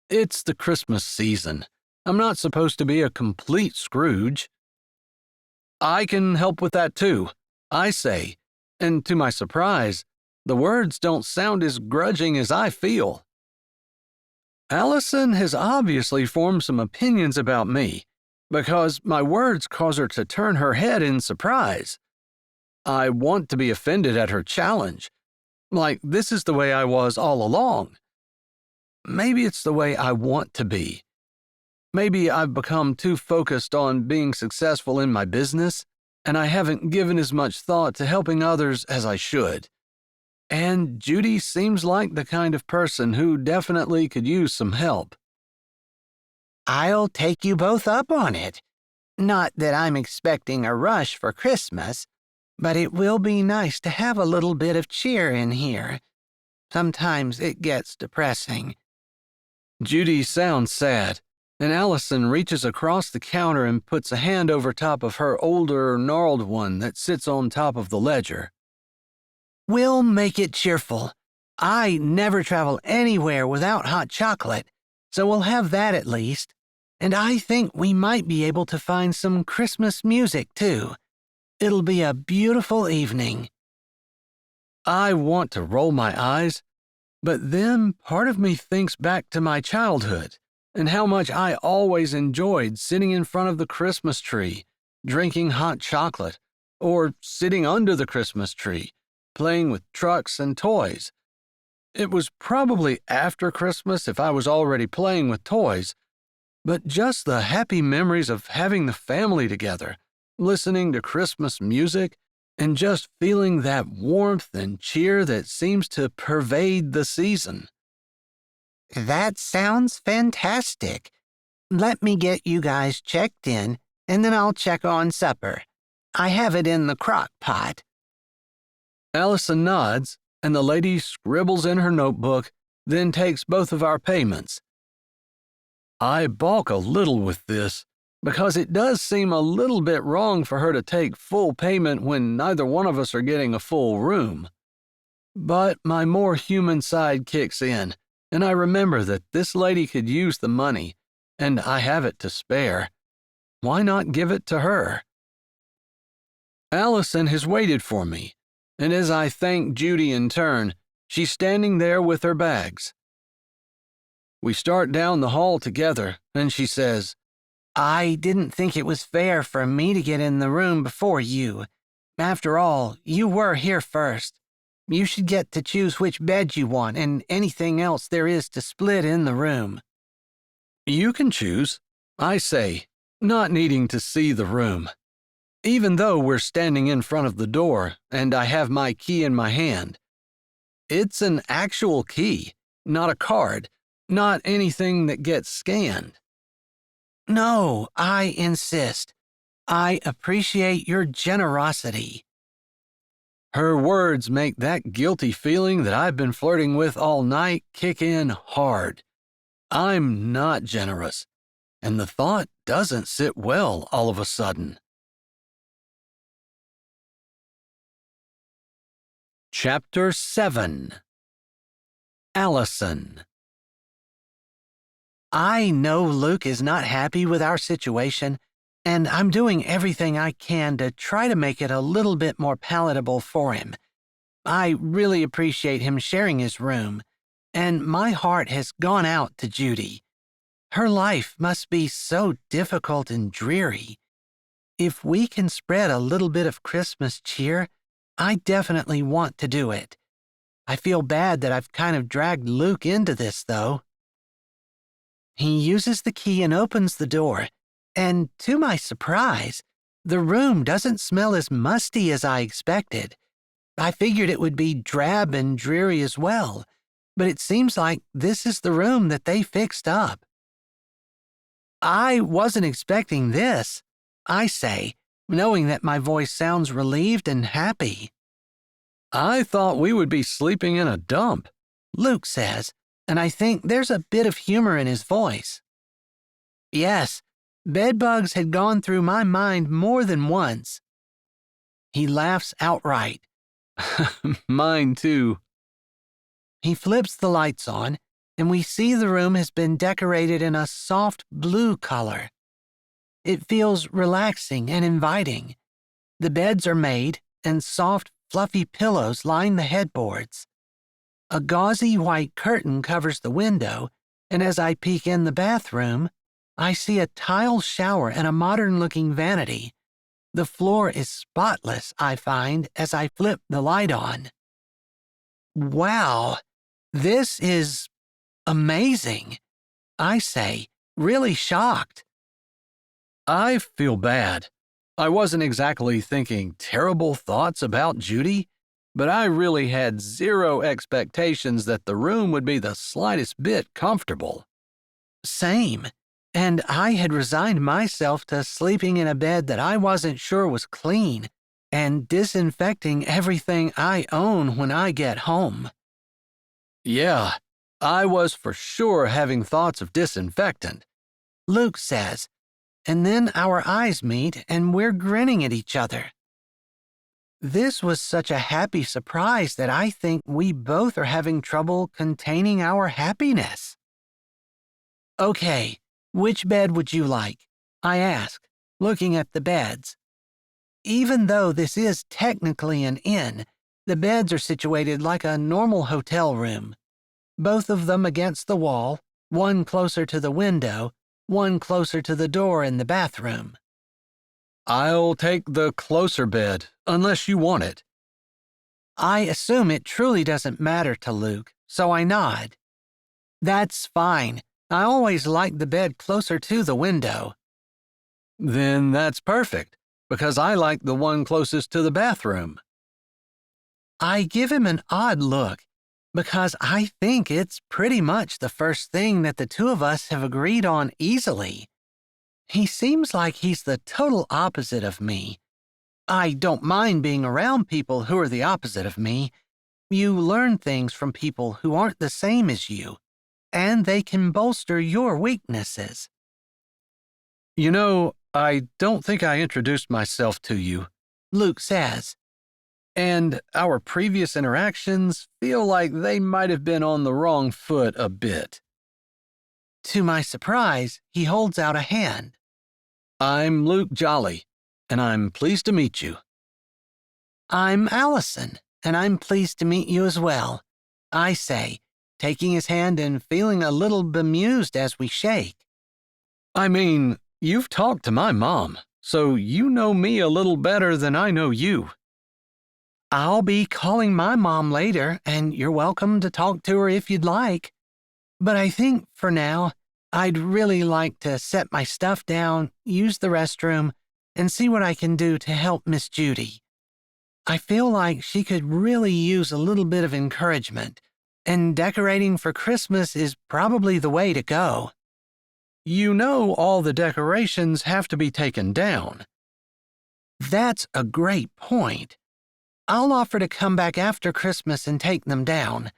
Speaker 1: it's the Christmas season. I'm not supposed to be a complete Scrooge. I can help with that too, I say, and to my surprise, the words don't sound as grudging as I feel. Allison has obviously formed some opinions about me, because my words cause her to turn her head in surprise. I want to be offended at her challenge, like this is the way I was all along. Maybe it's the way I want to be. Maybe I've become too focused on being successful in my business, and I haven't given as much thought to helping others as I should. And Judy seems like the kind of person who definitely could use some help.
Speaker 2: I'll take you both up on it. Not that I'm expecting a rush for Christmas, but it will be nice to have a little bit of cheer in here. Sometimes it gets depressing.
Speaker 1: Judy sounds sad, and Allison reaches across the counter and puts a hand over top of her older, gnarled one that sits on top of the ledger.
Speaker 2: We'll make it cheerful. I never travel anywhere without hot chocolate, so we'll have that at least. And I think we might be able to find some Christmas music, too. It'll be a beautiful evening.
Speaker 1: I want to roll my eyes, but then part of me thinks back to my childhood and how much I always enjoyed sitting in front of the Christmas tree, drinking hot chocolate, or sitting under the Christmas tree, playing with trucks and toys. It was probably after Christmas if I was already playing with toys, but just the happy memories of having the family together, listening to Christmas music, and just feeling that warmth and cheer that seems to pervade the season.
Speaker 2: That sounds fantastic. Let me get you guys checked in, and then I'll check on supper. I have it in the crock pot.
Speaker 1: Allison nods, and the lady scribbles in her notebook, then takes both of our payments. I balk a little with this, because it does seem a little bit wrong for her to take full payment when neither one of us are getting a full room. But my more human side kicks in, and I remember that this lady could use the money, and I have it to spare. Why not give it to her? Allison has waited for me, and as I thank Judy in turn, she's standing there with her bags. We start down the hall together, and she says,
Speaker 2: I didn't think it was fair for me to get in the room before you. After all, you were here first. You should get to choose which bed you want and anything else there is to split in the room.
Speaker 1: You can choose, I say, not needing to see the room. Even though we're standing in front of the door and I have my key in my hand. It's an actual key, not a card, not anything that gets scanned.
Speaker 2: No, I insist. I appreciate your generosity.
Speaker 1: Her words make that guilty feeling that I've been flirting with all night kick in hard. I'm not generous, and the thought doesn't sit well all of a sudden. Chapter 7. Allison.
Speaker 2: I know Luke is not happy with our situation, and I'm doing everything I can to try to make it a little bit more palatable for him. I really appreciate him sharing his room, and my heart has gone out to Judy. Her life must be so difficult and dreary. If we can spread a little bit of Christmas cheer, I definitely want to do it. I feel bad that I've kind of dragged Luke into this, though. He uses the key and opens the door, and to my surprise, the room doesn't smell as musty as I expected. I figured it would be drab and dreary as well, but it seems like this is the room that they fixed up. I wasn't expecting this, I say, knowing that my voice sounds relieved and happy.
Speaker 1: I thought we would be sleeping in a dump,
Speaker 2: Luke says, and I think there's a bit of humor in his voice. Yes, bedbugs had gone through my mind more than once. He laughs outright.
Speaker 1: Mine too.
Speaker 2: He flips the lights on, and we see the room has been decorated in a soft blue color. It feels relaxing and inviting. The beds are made, and soft, fluffy pillows line the headboards. A gauzy white curtain covers the window, and as I peek in the bathroom, I see a tile shower and a modern-looking vanity. The floor is spotless, I find, as I flip the light on. Wow, this is amazing, I say, really shocked.
Speaker 1: I feel bad. I wasn't exactly thinking terrible thoughts about Judy, but I really had zero expectations that the room would be the slightest bit comfortable.
Speaker 2: Same, and I had resigned myself to sleeping in a bed that I wasn't sure was clean and disinfecting everything I own when I get home.
Speaker 1: Yeah, I was for sure having thoughts of disinfectant,
Speaker 2: Luke says, and then our eyes meet and we're grinning at each other. This was such a happy surprise that I think we both are having trouble containing our happiness. Okay, which bed would you like? I asked, looking at the beds. Even though this is technically an inn, the beds are situated like a normal hotel room. Both of them against the wall, one closer to the window, one closer to the door in the bathroom.
Speaker 1: I'll take the closer bed, unless you want it.
Speaker 2: I assume it truly doesn't matter to Luke, so I nod. That's fine. I always like the bed closer to the window.
Speaker 1: Then that's perfect, because I like the one closest to the bathroom.
Speaker 2: I give him an odd look, because I think it's pretty much the first thing that the two of us have agreed on easily. He seems like he's the total opposite of me. I don't mind being around people who are the opposite of me. You learn things from people who aren't the same as you, and they can bolster your weaknesses.
Speaker 1: You know, I don't think I introduced myself to you,
Speaker 2: Luke says.
Speaker 1: And our previous interactions feel like they might have been on the wrong foot a bit.
Speaker 2: To my surprise, he holds out a hand.
Speaker 1: I'm Luke Jolly, and I'm pleased to meet you.
Speaker 2: I'm Allison, and I'm pleased to meet you as well, I say, taking his hand and feeling a little bemused as we shake.
Speaker 1: I mean, you've talked to my mom, so you know me a little better than I know you.
Speaker 2: I'll be calling my mom later, and you're welcome to talk to her if you'd like. But I think, for now, I'd really like to set my stuff down, use the restroom, and see what I can do to help Miss Judy. I feel like she could really use a little bit of encouragement, and decorating for Christmas is probably the way to go.
Speaker 1: You know all the decorations have to be taken down.
Speaker 2: That's a great point. I'll offer to come back after Christmas and take them down.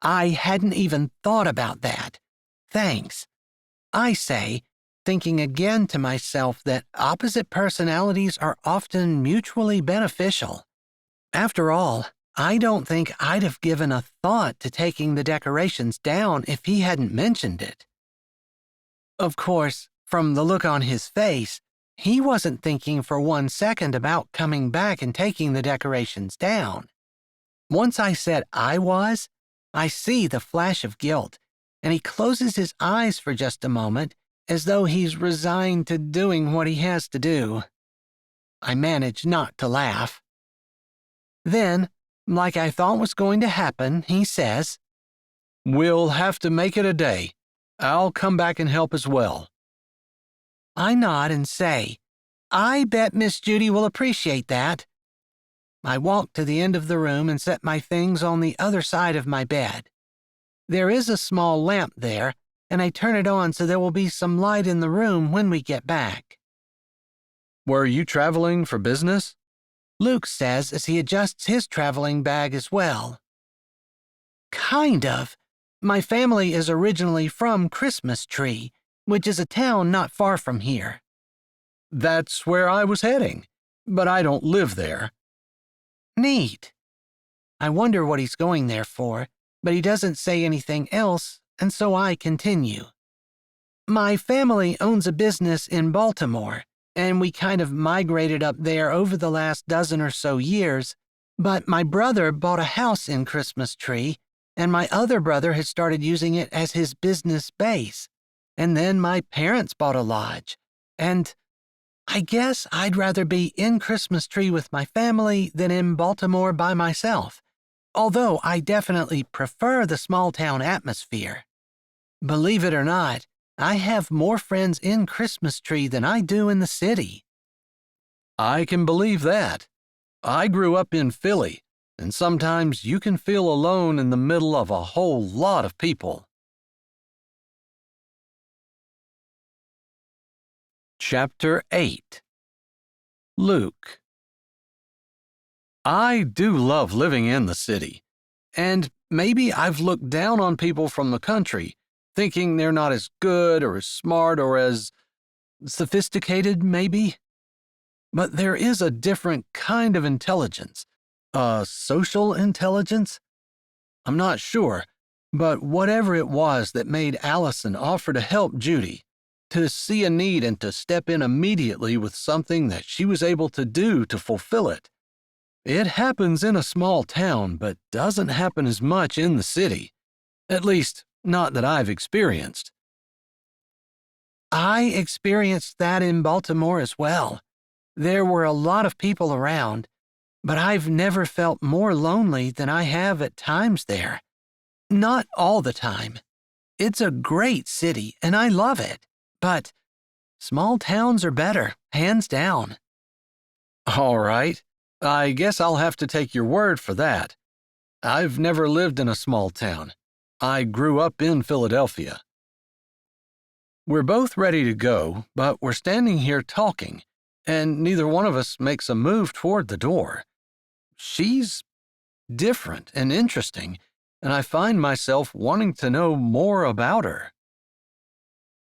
Speaker 2: I hadn't even thought about that. Thanks. I say, thinking again to myself that opposite personalities are often mutually beneficial. After all, I don't think I'd have given a thought to taking the decorations down if he hadn't mentioned it. Of course, from the look on his face, he wasn't thinking for 1 second about coming back and taking the decorations down. Once I said I was, I see the flash of guilt, and he closes his eyes for just a moment, as though he's resigned to doing what he has to do. I manage not to laugh. Then, like I thought was going to happen, he says,
Speaker 1: We'll have to make it a day. I'll come back and help as well.
Speaker 2: I nod and say, I bet Miss Judy will appreciate that. I walk to the end of the room and set my things on the other side of my bed. There is a small lamp there, and I turn it on so there will be some light in the room when we get back.
Speaker 1: Were you traveling for business?
Speaker 2: Luke says as he adjusts his traveling bag as well. Kind of. My family is originally from Christmas Tree, which is a town not far from here.
Speaker 1: That's where I was heading, but I don't live there.
Speaker 2: Neat. I wonder what he's going there for, but he doesn't say anything else, and so I continue. My family owns a business in Baltimore, and we kind of migrated up there over the last dozen or so years, but my brother bought a house in Christmas Tree, and my other brother has started using it as his business base. And then my parents bought a lodge, and I guess I'd rather be in Christmas Tree with my family than in Baltimore by myself, although I definitely prefer the small-town atmosphere. Believe it or not, I have more friends in Christmas Tree than I do in the city.
Speaker 1: I can believe that. I grew up in Philly, and sometimes you can feel alone in the middle of a whole lot of people. Chapter 8. Luke. I do love living in the city, and maybe I've looked down on people from the country, thinking they're not as good or as smart or as sophisticated, maybe. But there is a different kind of intelligence, a social intelligence. I'm not sure, but whatever it was that made Allison offer to help Judy, to see a need and to step in immediately with something that she was able to do to fulfill it. It happens in a small town, but doesn't happen as much in the city. At least, not that I've experienced.
Speaker 2: I experienced that in Baltimore as well. There were a lot of people around, but I've never felt more lonely than I have at times there. Not all the time. It's a great city, and I love it. But small towns are better, hands down.
Speaker 1: All right. I guess I'll have to take your word for that. I've never lived in a small town. I grew up in Philadelphia. We're both ready to go, but we're standing here talking, and neither one of us makes a move toward the door. She's different and interesting, and I find myself wanting to know more about her.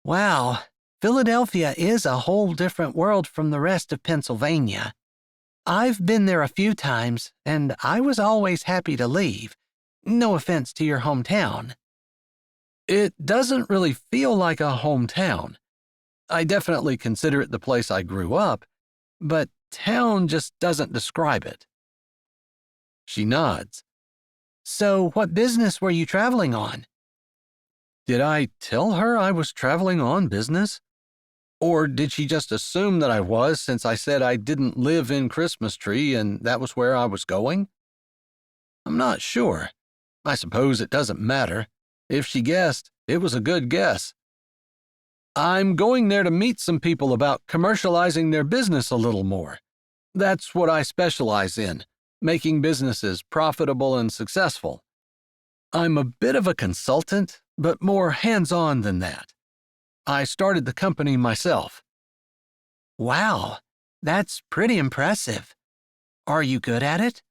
Speaker 2: Wow, Philadelphia is a whole different world from the rest of Pennsylvania. I've been there a few times, and I was always happy to leave. No offense to your hometown.
Speaker 1: It doesn't really feel like a hometown. I definitely consider it the place I grew up, but town just doesn't describe it. She nods.
Speaker 2: So what business were you traveling on?
Speaker 1: Did I tell her I was traveling on business? Or did she just assume that I was since I said I didn't live in Christmas Tree and that was where I was going? I'm not sure. I suppose it doesn't matter. If she guessed, it was a good guess. I'm going there to meet some people about commercializing their business a little more. That's what I specialize in, making businesses profitable and successful. I'm a bit of a consultant, but more hands-on than that. I started the company myself.
Speaker 2: Wow, that's pretty impressive. Are you good at it?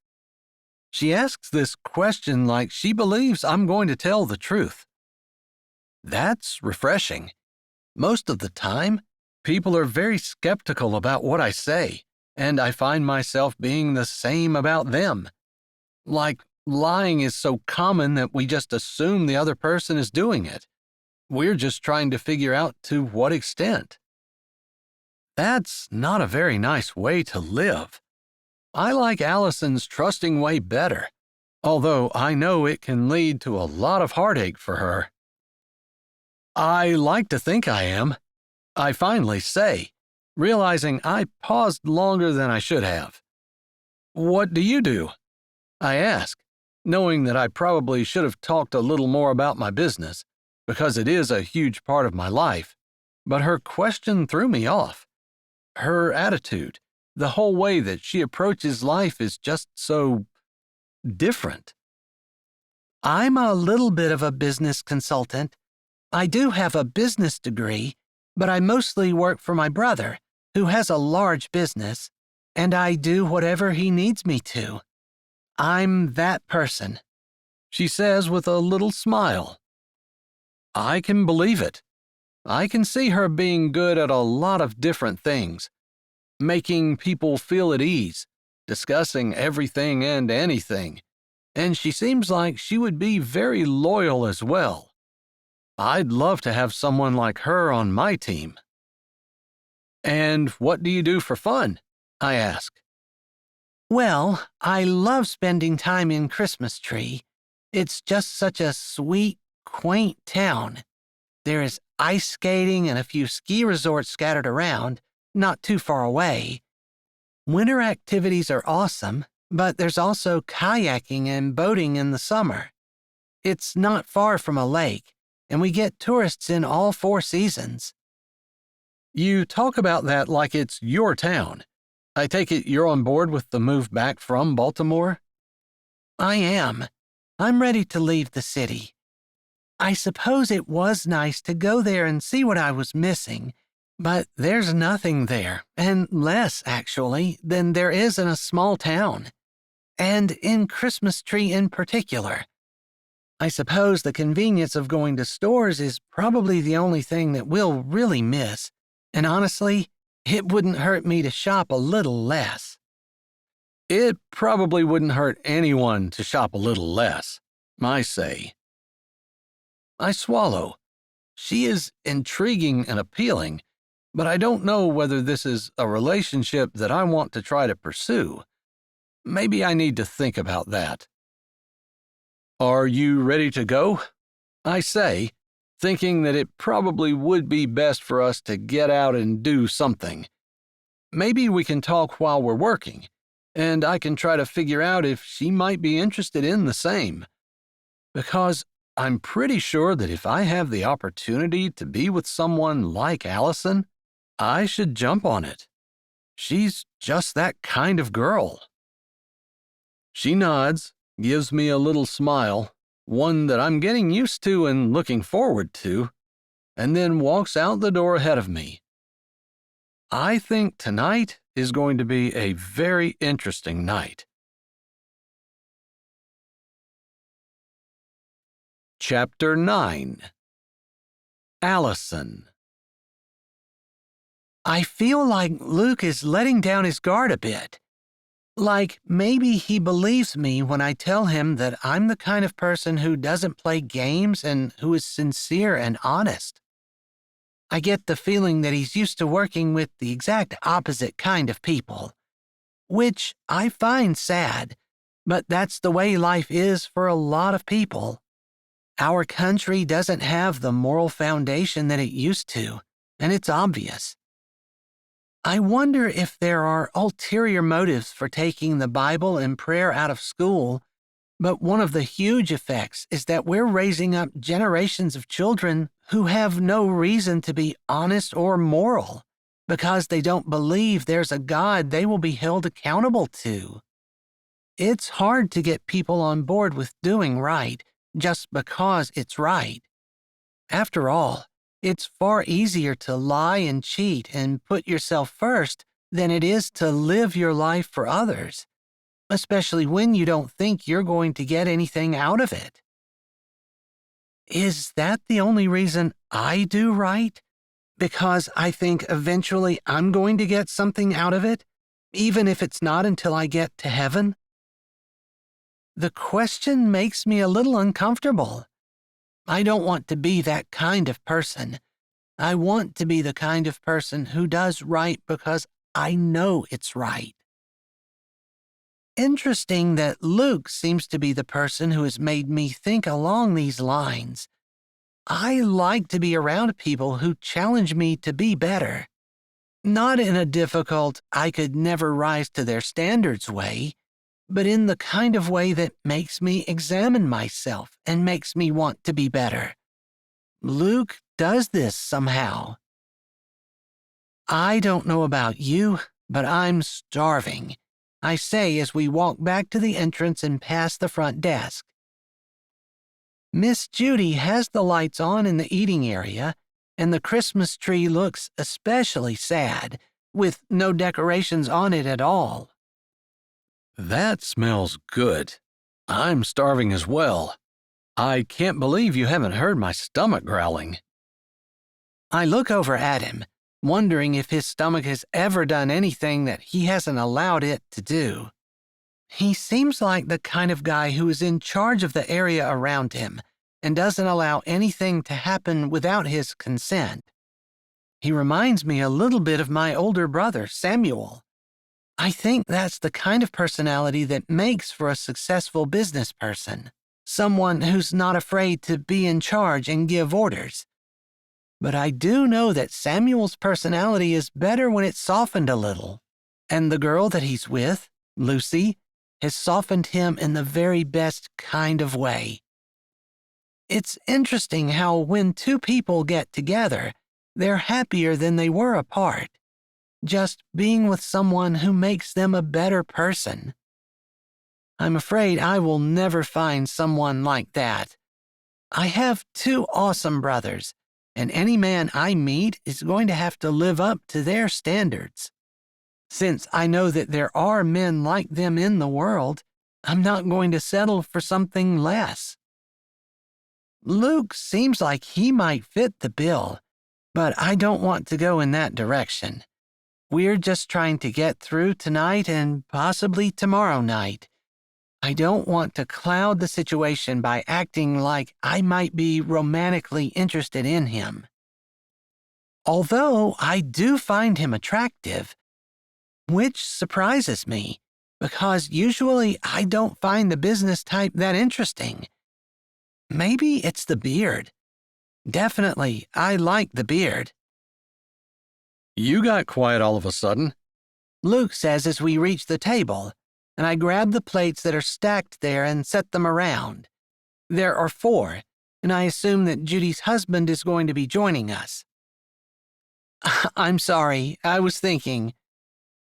Speaker 1: She asks this question like she believes I'm going to tell the truth. That's refreshing. Most of the time, people are very skeptical about what I say, and I find myself being the same about them. Like, lying is so common that we just assume the other person is doing it. We're just trying to figure out to what extent. That's not a very nice way to live. I like Allison's trusting way better, although I know it can lead to a lot of heartache for her. I like to think I am. I finally say, realizing I paused longer than I should have. What do you do? I ask, knowing that I probably should have talked a little more about my business, because it is a huge part of my life, but her question threw me off. Her attitude, the whole way that she approaches life is just so different.
Speaker 2: I'm a little bit of a business consultant. I do have a business degree, but I mostly work for my brother, who has a large business, and I do whatever he needs me to. I'm that person,
Speaker 1: she says with a little smile. I can believe it. I can see her being good at a lot of different things, making people feel at ease, discussing everything and anything, and she seems like she would be very loyal as well. I'd love to have someone like her on my team. And what do you do for fun? I ask.
Speaker 2: Well, I love spending time in Christmas Tree. It's just such a sweet, quaint town. There is ice skating and a few ski resorts scattered around, not too far away. Winter activities are awesome, but there's also kayaking and boating in the summer. It's not far from a lake, and we get tourists in all 4 seasons.
Speaker 1: You talk about that like it's your town. I take it you're on board with the move back from Baltimore?
Speaker 2: I am. I'm ready to leave the city. I suppose it was nice to go there and see what I was missing, but there's nothing there, and less, actually, than there is in a small town. And in Christmas Tree in particular. I suppose the convenience of going to stores is probably the only thing that we'll really miss, and honestly, It wouldn't hurt me to shop a little less.
Speaker 1: It probably wouldn't hurt anyone to shop a little less, I say. I swallow. She is intriguing and appealing, but I don't know whether this is a relationship that I want to try to pursue. Maybe I need to think about that. Are you ready to go? I say, thinking that it probably would be best for us to get out and do something. Maybe we can talk while we're working, and I can try to figure out if she might be interested in the same. Because I'm pretty sure that if I have the opportunity to be with someone like Allison, I should jump on it. She's just that kind of girl. She nods, gives me a little smile, one that I'm getting used to and looking forward to, and then walks out the door ahead of me. I think tonight is going to be a very interesting night. Chapter 9. Allison.
Speaker 2: I feel like Luke is letting down his guard a bit. Like maybe he believes me when I tell him that I'm the kind of person who doesn't play games and who is sincere and honest. I get the feeling that he's used to working with the exact opposite kind of people, which I find sad, but that's the way life is for a lot of people. Our country doesn't have the moral foundation that it used to, and it's obvious. I wonder if there are ulterior motives for taking the Bible and prayer out of school, but one of the huge effects is that we're raising up generations of children who have no reason to be honest or moral because they don't believe there's a God they will be held accountable to. It's hard to get people on board with doing right just because it's right. After all, it's far easier to lie and cheat and put yourself first than it is to live your life for others, especially when you don't think you're going to get anything out of it. Is that the only reason I do right? Because I think eventually I'm going to get something out of it, even if it's not until I get to heaven? The question makes me a little uncomfortable. I don't want to be that kind of person. I want to be the kind of person who does right because I know it's right. Interesting that Luke seems to be the person who has made me think along these lines. I like to be around people who challenge me to be better. Not in a difficult, I could never rise to their standards way, but in the kind of way that makes me examine myself and makes me want to be better. Luke does this somehow. I don't know about you, but I'm starving, I say as we walk back to the entrance and past the front desk. Miss Judy has the lights on in the eating area, and the Christmas tree looks especially sad, with no decorations on it at all.
Speaker 1: That smells good. I'm starving as well. I can't believe you haven't heard my stomach growling.
Speaker 2: I look over at him, wondering if his stomach has ever done anything that he hasn't allowed it to do. He seems like the kind of guy who is in charge of the area around him and doesn't allow anything to happen without his consent. He reminds me a little bit of my older brother, Samuel. I think that's the kind of personality that makes for a successful business person, someone who's not afraid to be in charge and give orders. But I do know that Samuel's personality is better when it's softened a little, and the girl that he's with, Lucy, has softened him in the very best kind of way. It's interesting how when two people get together, they're happier than they were apart. Just being with someone who makes them a better person. I'm afraid I will never find someone like that. I have two awesome brothers, and any man I meet is going to have to live up to their standards. Since I know that there are men like them in the world, I'm not going to settle for something less. Luke seems like he might fit the bill, but I don't want to go in that direction. We're just trying to get through tonight and possibly tomorrow night. I don't want to cloud the situation by acting like I might be romantically interested in him. Although I do find him attractive, which surprises me, because usually I don't find the business type that interesting. Maybe it's the beard. Definitely, I like the beard.
Speaker 1: You got quiet all of a sudden.
Speaker 2: Luke says as we reach the table, and I grab the plates that are stacked there and set them around. There are 4, and I assume that Judy's husband is going to be joining us. I'm sorry, I was thinking.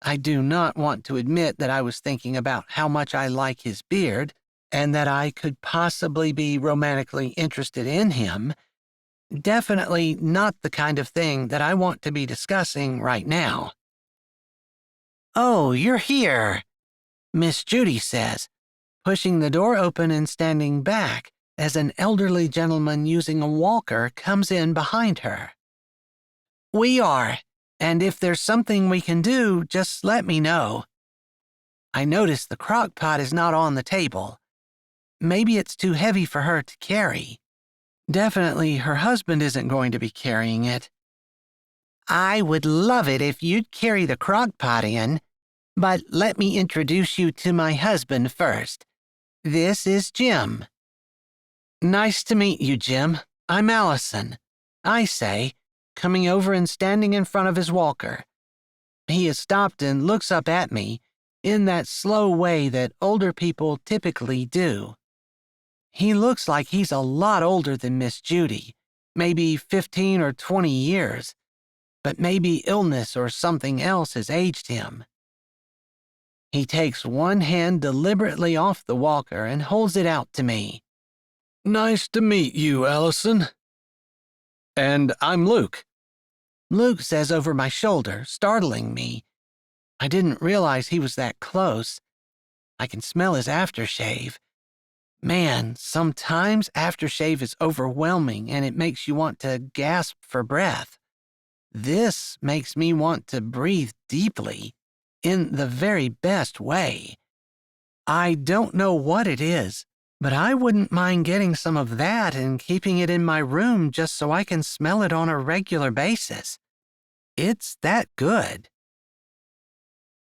Speaker 2: I do not want to admit that I was thinking about how much I like his beard and that I could possibly be romantically interested in him. Definitely not the kind of thing that I want to be discussing right now. Oh, you're here, Miss Judy says, pushing the door open and standing back as an elderly gentleman using a walker comes in behind her. We are, and if there's something we can do, just let me know. I notice the crock pot is not on the table. Maybe it's too heavy for her to carry. Definitely her husband isn't going to be carrying it. I would love it if you'd carry the crock pot in, but let me introduce you to my husband first. This is Jim. Nice to meet you, Jim. I'm Allison, I say, coming over and standing in front of his walker. He has stopped and looks up at me in that slow way that older people typically do. He looks like he's a lot older than Miss Judy, maybe 15 or 20 years, but maybe illness or something else has aged him. He takes one hand deliberately off the walker and holds it out to me.
Speaker 1: Nice to meet you, Allison. And I'm Luke.
Speaker 2: Luke says over my shoulder, startling me. I didn't realize he was that close. I can smell his aftershave. Man, sometimes aftershave is overwhelming and it makes you want to gasp for breath. This makes me want to breathe deeply, in the very best way. I don't know what it is, but I wouldn't mind getting some of that and keeping it in my room just so I can smell it on a regular basis. It's that good.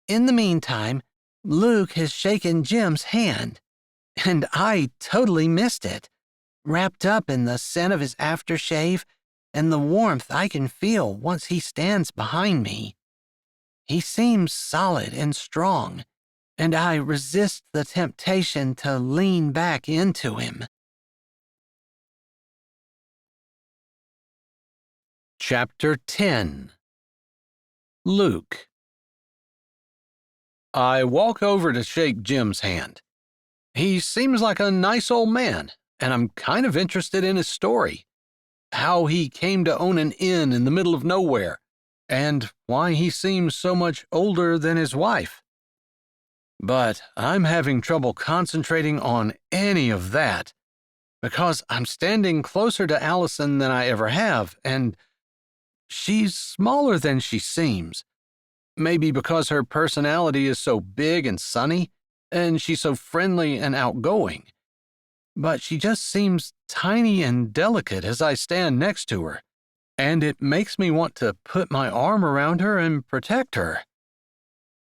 Speaker 2: In the meantime, Luke has shaken Jim's hand, and I totally missed it, wrapped up in the scent of his aftershave and the warmth I can feel once he stands behind me. He seems solid and strong, and I resist the temptation to lean back into him.
Speaker 1: Chapter 10. Luke. I walk over to shake Jim's hand. He seems like a nice old man, and I'm kind of interested in his story. How he came to own an inn in the middle of nowhere, and why he seems so much older than his wife. But I'm having trouble concentrating on any of that, because I'm standing closer to Allison than I ever have, and she's smaller than she seems. Maybe because her personality is so big and sunny, and she's so friendly and outgoing. But she just seems tiny and delicate as I stand next to her, and it makes me want to put my arm around her and protect her.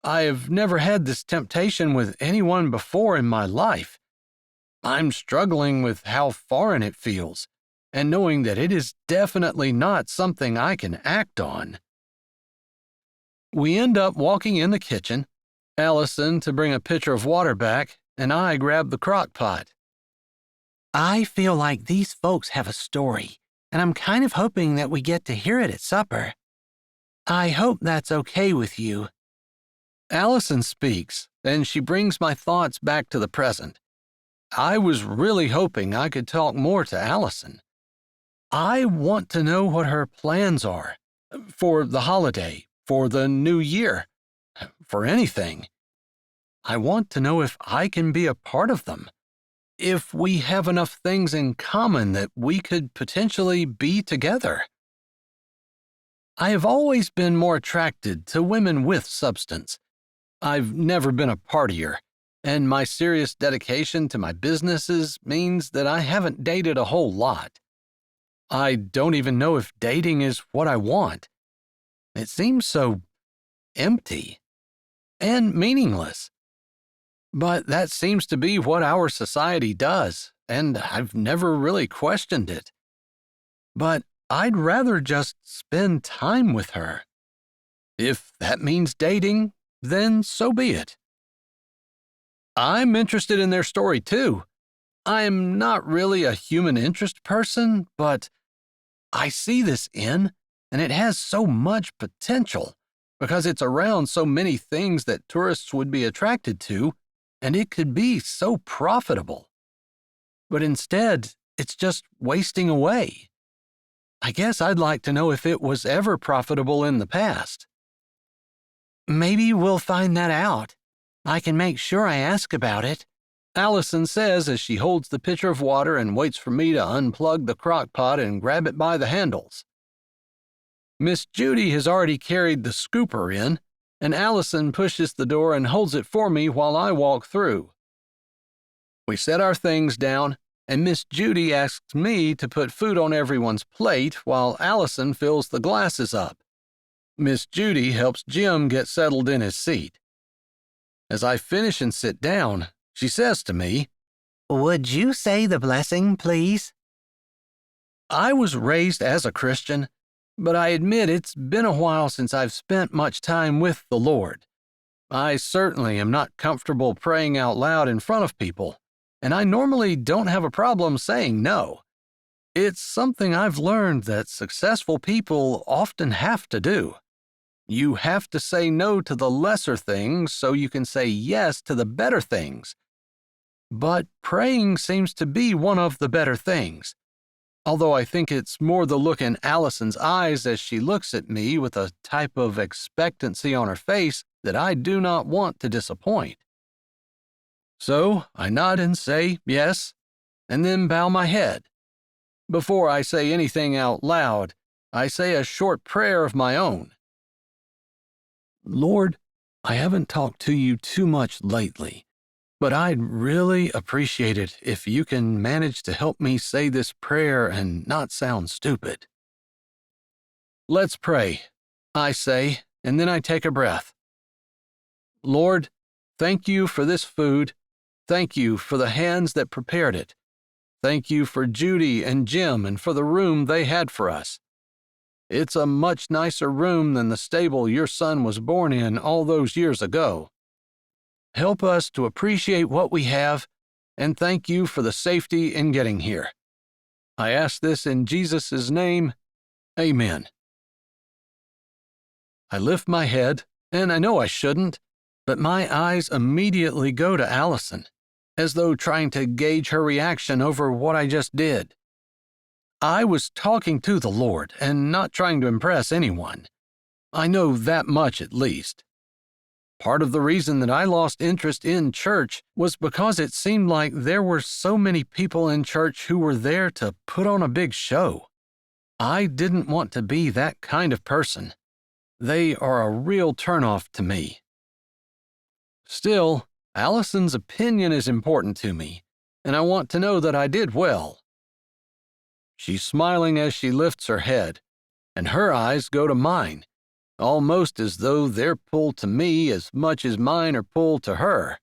Speaker 1: I have never had this temptation with anyone before in my life. I'm struggling with how foreign it feels, and knowing that it is definitely not something I can act on. We end up walking in the kitchen, Allison to bring a pitcher of water back, and I grab the crock pot.
Speaker 2: I feel like these folks have a story, and I'm kind of hoping that we get to hear it at supper. I hope that's okay with you.
Speaker 1: Allison speaks, and she brings my thoughts back to the present. I was really hoping I could talk more to Allison. I want to know what her plans are for the holiday, for the new year, for anything. I want to know if I can be a part of them, if we have enough things in common that we could potentially be together. I have always been more attracted to women with substance. I've never been a partier, and my serious dedication to my businesses means that I haven't dated a whole lot. I don't even know if dating is what I want. It seems so empty and meaningless. But that seems to be what our society does, and I've never really questioned it. But I'd rather just spend time with her. If that means dating, then so be it. I'm interested in their story too. I'm not really a human interest person, but I see this inn, and it has so much potential because it's around so many things that tourists would be attracted to, and it could be so profitable. But instead, it's just wasting away. I guess I'd like to know if it was ever profitable in the past.
Speaker 2: Maybe we'll find that out. I can make sure I ask about it,
Speaker 1: Allison says as she holds the pitcher of water and waits for me to unplug the crock pot and grab it by the handles. Miss Judy has already carried the scooper in, and Allison pushes the door and holds it for me while I walk through. We set our things down, and Miss Judy asks me to put food on everyone's plate while Allison fills the glasses up. Miss Judy helps Jim get settled in his seat. As I finish and sit down, she says to me,
Speaker 2: "Would you say the blessing, please?"
Speaker 1: I was raised as a Christian, but I admit it's been a while since I've spent much time with the Lord. I certainly am not comfortable praying out loud in front of people, and I normally don't have a problem saying no. It's something I've learned that successful people often have to do. You have to say no to the lesser things so you can say yes to the better things. But praying seems to be one of the better things, although I think it's more the look in Allison's eyes as she looks at me with a type of expectancy on her face that I do not want to disappoint. So I nod and say yes, and then bow my head. Before I say anything out loud, I say a short prayer of my own. Lord, I haven't talked to you too much lately, but I'd really appreciate it if you can manage to help me say this prayer and not sound stupid. Let's pray, I say, and then I take a breath. Lord, thank you for this food. Thank you for the hands that prepared it. Thank you for Judy and Jim and for the room they had for us. It's a much nicer room than the stable your son was born in all those years ago. Help us to appreciate what we have, and thank you for the safety in getting here. I ask this in Jesus' name. Amen. I lift my head, and I know I shouldn't, but my eyes immediately go to Allison, as though trying to gauge her reaction over what I just did. I was talking to the Lord and not trying to impress anyone. I know that much at least. Part of the reason that I lost interest in church was because it seemed like there were so many people in church who were there to put on a big show. I didn't want to be that kind of person. They are a real turnoff to me. Still, Allison's opinion is important to me, and I want to know that I did well. She's smiling as she lifts her head, and her eyes go to mine, almost as though they're pulled to me as much as mine are pulled to her.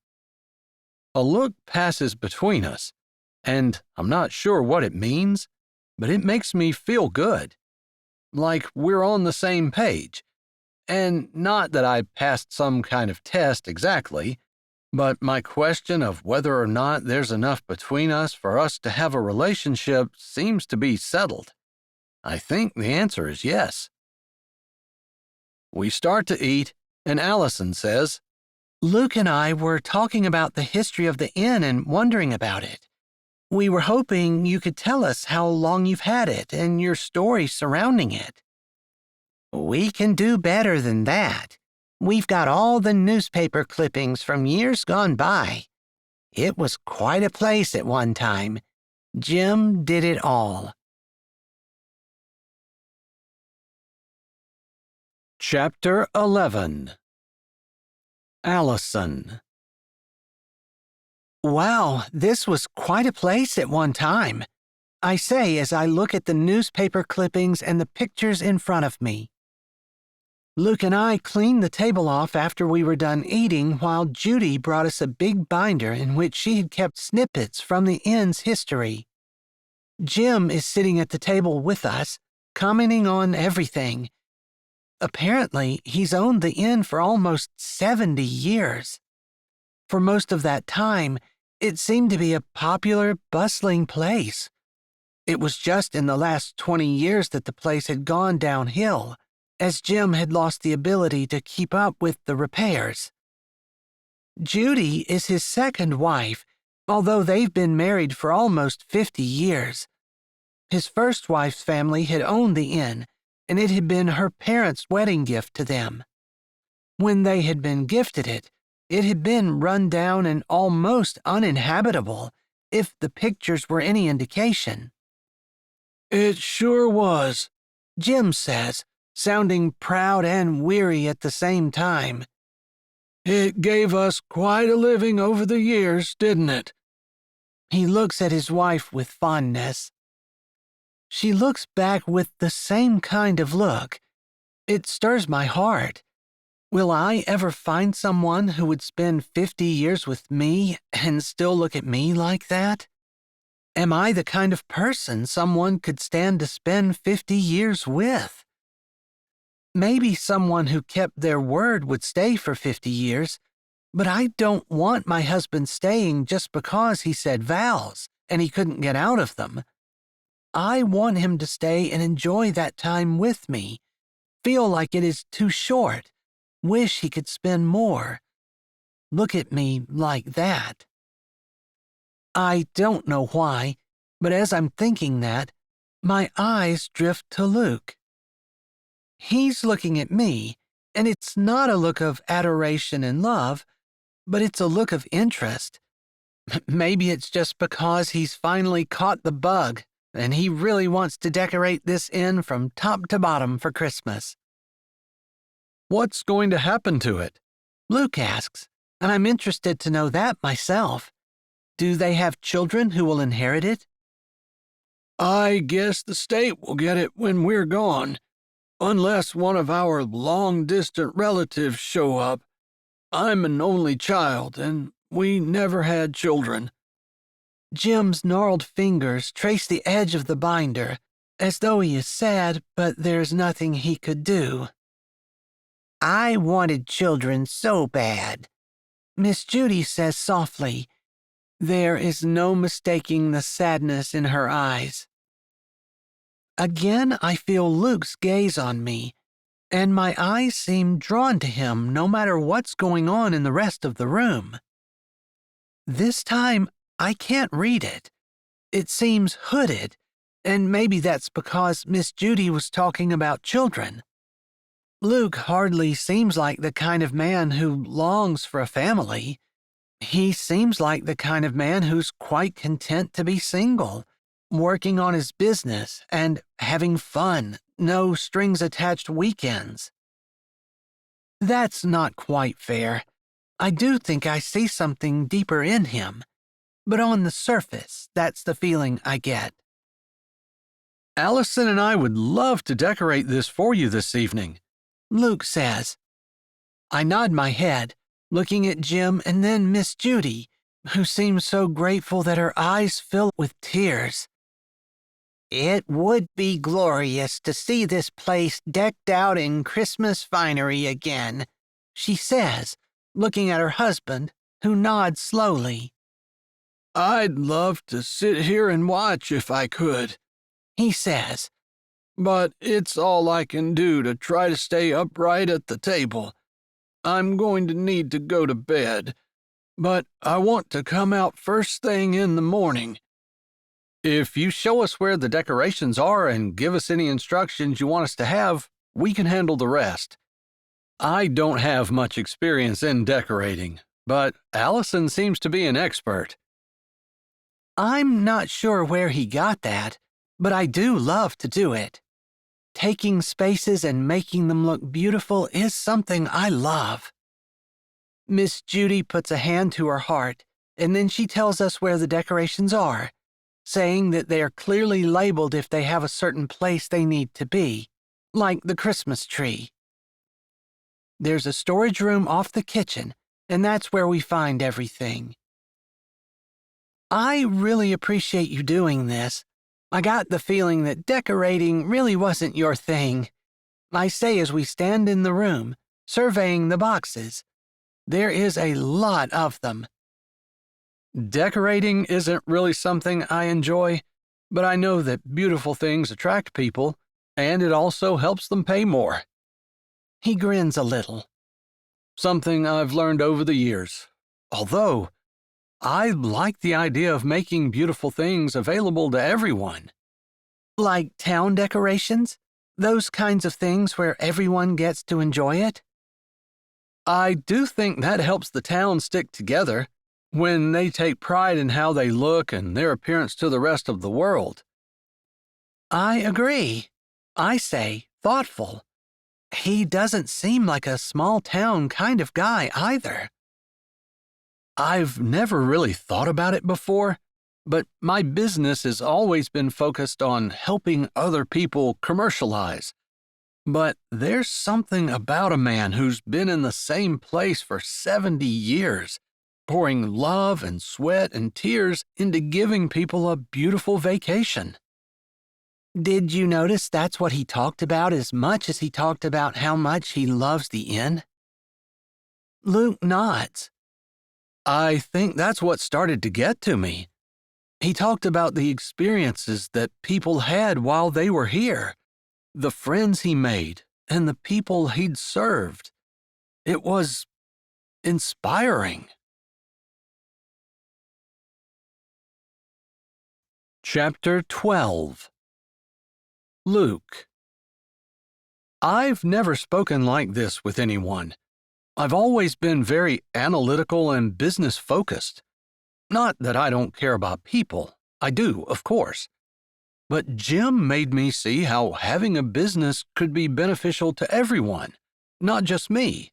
Speaker 1: A look passes between us, and I'm not sure what it means, but it makes me feel good, like we're on the same page. And not that I passed some kind of test exactly, but my question of whether or not there's enough between us for us to have a relationship seems to be settled. I think the answer is yes. We start to eat, and Allison says,
Speaker 2: "Luke and I were talking about the history of the inn and wondering about it. We were hoping you could tell us how long you've had it and your story surrounding it." "We can do better than that. We've got all the newspaper clippings from years gone by. It was quite a place at one time. Jim did it all.
Speaker 1: Chapter 11. Allison.
Speaker 2: Wow, this was quite a place at one time, I say as I look at the newspaper clippings and the pictures in front of me. Luke and I cleaned the table off after we were done eating while Judy brought us a big binder in which she had kept snippets from the inn's history. Jim is sitting at the table with us, commenting on everything. Apparently, he's owned the inn for almost 70 years. For most of that time, it seemed to be a popular, bustling place. It was just in the last 20 years that the place had gone downhill, as Jim had lost the ability to keep up with the repairs. Judy is his second wife, although they've been married for almost 50 years. His first wife's family had owned the inn, and it had been her parents' wedding gift to them. When they had been gifted it, it had been run down and almost uninhabitable, if the pictures were any indication.
Speaker 1: It sure was,
Speaker 2: Jim says, sounding proud and weary at the same time.
Speaker 1: It gave us quite a living over the years, didn't it?
Speaker 2: He looks at his wife with fondness. She looks back with the same kind of look. It stirs my heart. Will I ever find someone who would spend 50 years with me and still look at me like that? Am I the kind of person someone could stand to spend 50 years with? Maybe someone who kept their word would stay for 50 years, but I don't want my husband staying just because he said vows and he couldn't get out of them. I want him to stay and enjoy that time with me, feel like it is too short, wish he could spend more. Look at me like that. I don't know why, but as I'm thinking that, my eyes drift to Luke. He's looking at me, and it's not a look of adoration and love, but it's a look of interest. Maybe it's just because he's finally caught the bug, and he really wants to decorate this inn from top to bottom for Christmas.
Speaker 1: What's going to happen to it?
Speaker 2: Luke asks, and I'm interested to know that myself. Do they have children who will inherit it?
Speaker 1: I guess the state will get it when we're gone, unless one of our long-distant relatives show up. I'm an only child, and we never had children.
Speaker 2: Jim's gnarled fingers trace the edge of the binder, as though he is sad, but there's nothing he could do. I wanted children so bad, Miss Judy says softly. There is no mistaking the sadness in her eyes. Again, I feel Luke's gaze on me, and my eyes seem drawn to him no matter what's going on in the rest of the room. This time, I can't read it. It seems hooded, and maybe that's because Miss Judy was talking about children. Luke hardly seems like the kind of man who longs for a family. He seems like the kind of man who's quite content to be single, working on his business and having fun, no strings-attached weekends. That's not quite fair. I do think I see something deeper in him. But on the surface, that's the feeling I get.
Speaker 1: Allison and I would love to decorate this for you this evening,
Speaker 2: Luke says. I nod my head, looking at Jim and then Miss Judy, who seems so grateful that her eyes fill with tears. It would be glorious to see this place decked out in Christmas finery again, she says, looking at her husband, who nods slowly.
Speaker 1: I'd love to sit here and watch if I could,
Speaker 2: he says.
Speaker 1: But it's all I can do to try to stay upright at the table. I'm going to need to go to bed, but I want to come out first thing in the morning. If you show us where the decorations are and give us any instructions you want us to have, we can handle the rest. I don't have much experience in decorating, but Allison seems to be an expert.
Speaker 2: I'm not sure where he got that, but I do love to do it. Taking spaces and making them look beautiful is something I love. Miss Judy puts a hand to her heart, and then she tells us where the decorations are, saying that they are clearly labeled if they have a certain place they need to be, like the Christmas tree. There's a storage room off the kitchen, and that's where we find everything. I really appreciate you doing this. I got the feeling that decorating really wasn't your thing. I say as we stand in the room, surveying the boxes. There is a lot of them.
Speaker 1: Decorating isn't really something I enjoy, but I know that beautiful things attract people, and it also helps them pay more.
Speaker 2: He grins a little.
Speaker 1: Something I've learned over the years. Although, I like the idea of making beautiful things available to everyone.
Speaker 2: Like town decorations? Those kinds of things where everyone gets to enjoy it?
Speaker 1: I do think that helps the town stick together when they take pride in how they look and their appearance to the rest of the world.
Speaker 2: I agree. I say thoughtful. He doesn't seem like a small town kind of guy either.
Speaker 1: I've never really thought about it before, but my business has always been focused on helping other people commercialize. But there's something about a man who's been in the same place for 70 years, pouring love and sweat and tears into giving people a beautiful vacation.
Speaker 2: Did you notice that's what he talked about as much as he talked about how much he loves the inn? Luke nods.
Speaker 1: I think that's what started to get to me. He talked about the experiences that people had while they were here, the friends he made, and the people he'd served. It was inspiring. Chapter 12. Luke. I've never spoken like this with anyone. I've always been very analytical and business-focused. Not that I don't care about people. I do, of course. But Jim made me see how having a business could be beneficial to everyone, not just me.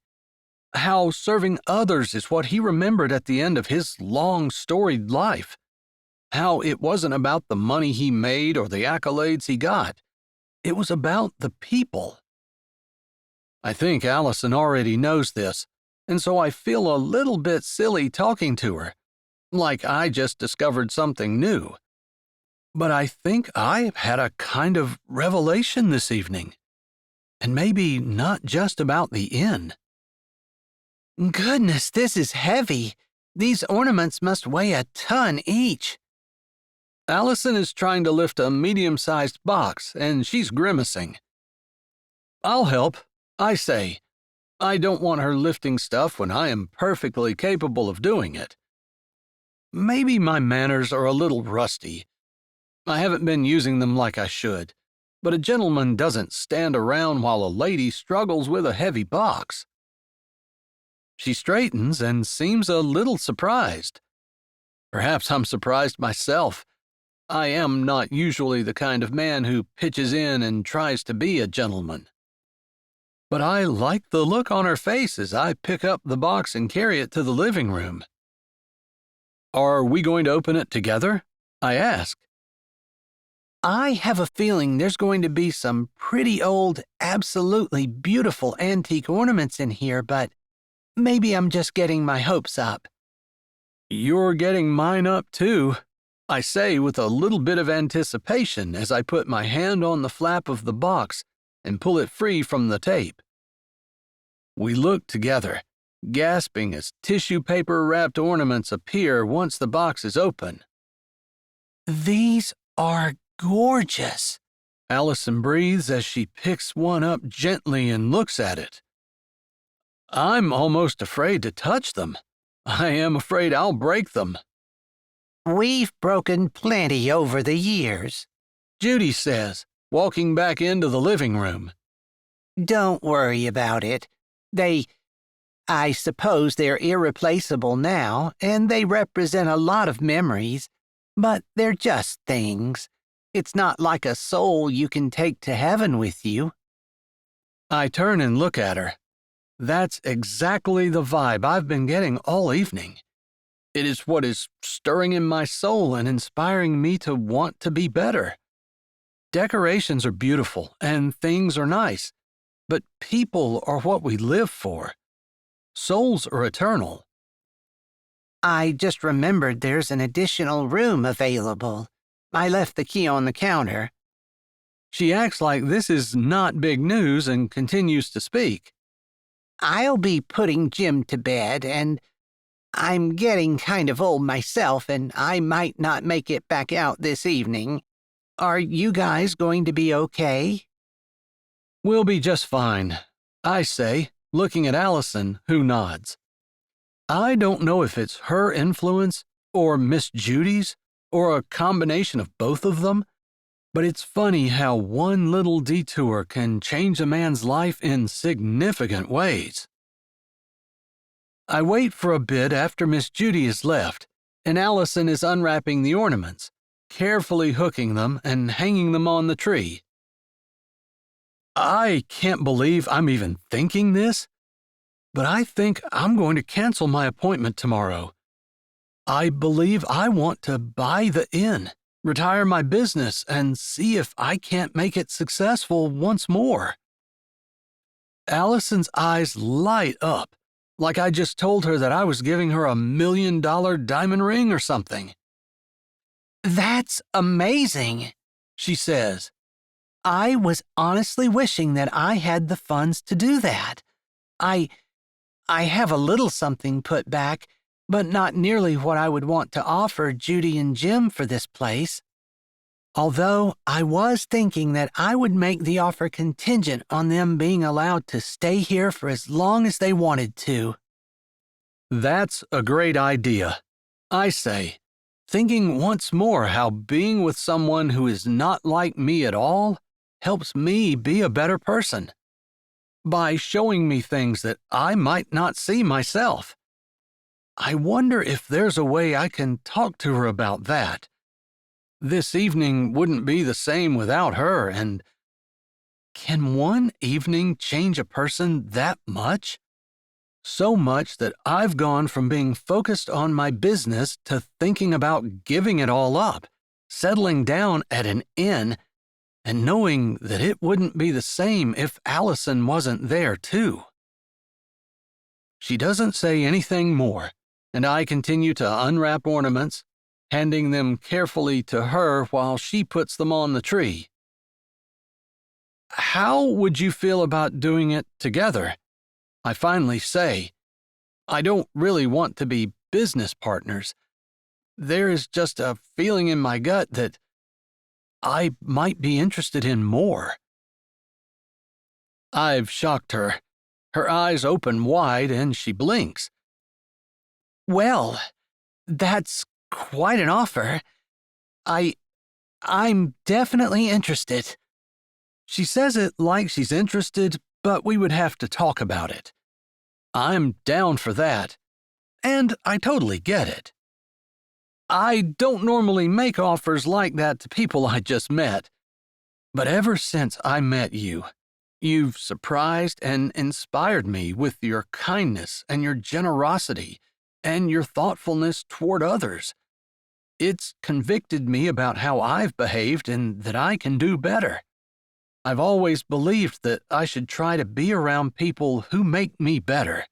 Speaker 1: How serving others is what he remembered at the end of his long, storied life. How it wasn't about the money he made or the accolades he got. It was about the people. I think Allison already knows this, and so I feel a little bit silly talking to her, like I just discovered something new. But I think I had a kind of revelation this evening, and maybe not just about the inn.
Speaker 2: Goodness, this is heavy. These ornaments must weigh a ton each.
Speaker 1: Allison is trying to lift a medium-sized box, and she's grimacing. I'll help, I say. I don't want her lifting stuff when I am perfectly capable of doing it. Maybe my manners are a little rusty. I haven't been using them like I should, but a gentleman doesn't stand around while a lady struggles with a heavy box. She straightens and seems a little surprised. Perhaps I'm surprised myself. I am not usually the kind of man who pitches in and tries to be a gentleman. But I like the look on her face as I pick up the box and carry it to the living room. Are we going to open it together? I ask.
Speaker 2: I have a feeling there's going to be some pretty old, absolutely beautiful antique ornaments in here, but maybe I'm just getting my hopes up.
Speaker 1: You're getting mine up, too, I say with a little bit of anticipation as I put my hand on the flap of the box and pull it free from the tape. We look together, gasping as tissue paper-wrapped ornaments appear once the box is open.
Speaker 2: These are gorgeous,
Speaker 1: Allison breathes as she picks one up gently and looks at it. I'm almost afraid to touch them. I am afraid I'll break them.
Speaker 2: We've broken plenty over the years,
Speaker 1: Judy says, walking back into the living room.
Speaker 2: Don't worry about it. I suppose they're irreplaceable now, and they represent a lot of memories, but they're just things. It's not like a soul you can take to heaven with you.
Speaker 1: I turn and look at her. That's exactly the vibe I've been getting all evening. It is what is stirring in my soul and inspiring me to want to be better. Decorations are beautiful and things are nice, but people are what we live for. Souls are eternal.
Speaker 2: I just remembered there's an additional room available. I left the key on the counter.
Speaker 1: She acts like this is not big news and continues to speak.
Speaker 2: I'll be putting Jim to bed, and I'm getting kind of old myself, and I might not make it back out this evening. Are you guys going to be okay?
Speaker 1: We'll be just fine, I say, looking at Allison, who nods. I don't know if it's her influence, or Miss Judy's, or a combination of both of them, but it's funny how one little detour can change a man's life in significant ways. I wait for a bit after Miss Judy has left, and Allison is unwrapping the ornaments, carefully hooking them and hanging them on the tree. I can't believe I'm even thinking this, but I think I'm going to cancel my appointment tomorrow. I believe I want to buy the inn, retire my business, and see if I can't make it successful once more. Allison's eyes light up, like I just told her that I was giving her $1 million diamond ring or something.
Speaker 2: That's amazing, she says. I was honestly wishing that I had the funds to do that. I have a little something put back, but not nearly what I would want to offer Judy and Jim for this place. Although I was thinking that I would make the offer contingent on them being allowed to stay here for as long as they wanted to.
Speaker 1: That's a great idea, I say, thinking once more how being with someone who is not like me at all helps me be a better person. By showing me things that I might not see myself. I wonder if there's a way I can talk to her about that. This evening wouldn't be the same without her, and can one evening change a person that much? So much that I've gone from being focused on my business to thinking about giving it all up, settling down at an inn, and knowing that it wouldn't be the same if Allison wasn't there too. She doesn't say anything more, and I continue to unwrap ornaments, handing them carefully to her while she puts them on the tree. How would you feel about doing it together? I finally say. I don't really want to be business partners. There is just a feeling in my gut that I might be interested in more. I've shocked her. Her eyes open wide and she blinks.
Speaker 2: Well, that's quite an offer. I'm definitely interested.
Speaker 1: She says it like she's interested, but we would have to talk about it. I'm down for that, and I totally get it. I don't normally make offers like that to people I just met, but ever since I met you, you've surprised and inspired me with your kindness and your generosity and your thoughtfulness toward others. It's convicted me about how I've behaved and that I can do better. I've always believed that I should try to be around people who make me better.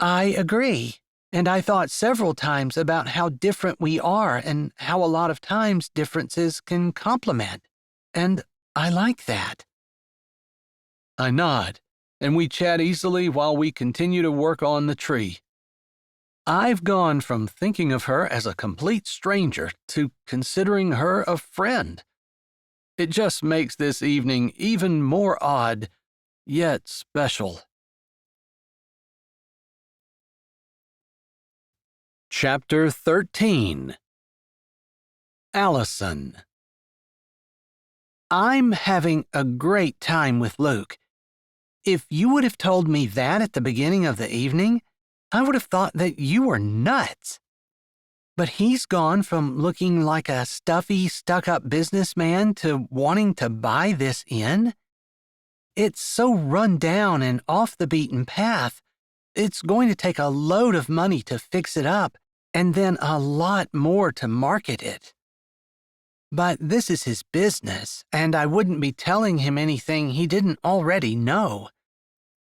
Speaker 2: I agree, and I thought several times about how different we are and how a lot of times differences can complement, and I like that.
Speaker 1: I nod, and we chat easily while we continue to work on the tree. I've gone from thinking of her as a complete stranger to considering her a friend. It just makes this evening even more odd, yet special. Chapter 13. Allison.
Speaker 2: I'm having a great time with Luke. If you would have told me that at the beginning of the evening, I would have thought that you were nuts. But he's gone from looking like a stuffy, stuck-up businessman to wanting to buy this inn? It's so run down and off the beaten path. It's going to take a load of money to fix it up, and then a lot more to market it. But this is his business, and I wouldn't be telling him anything he didn't already know.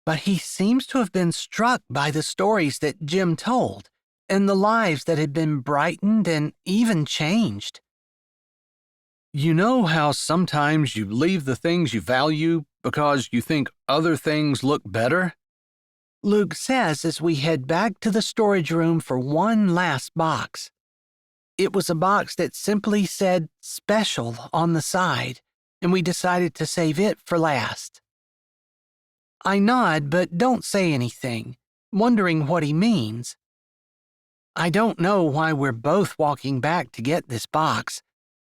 Speaker 2: But he seems to have been struck by the stories that Jim told, and the lives that had been brightened and even changed.
Speaker 1: You know how sometimes you leave the things you value because you think other things look better?
Speaker 2: Luke says as we head back to the storage room for one last box. It was a box that simply said "Special" on the side, and we decided to save it for last. I nod but don't say anything, wondering what he means. I don't know why we're both walking back to get this box.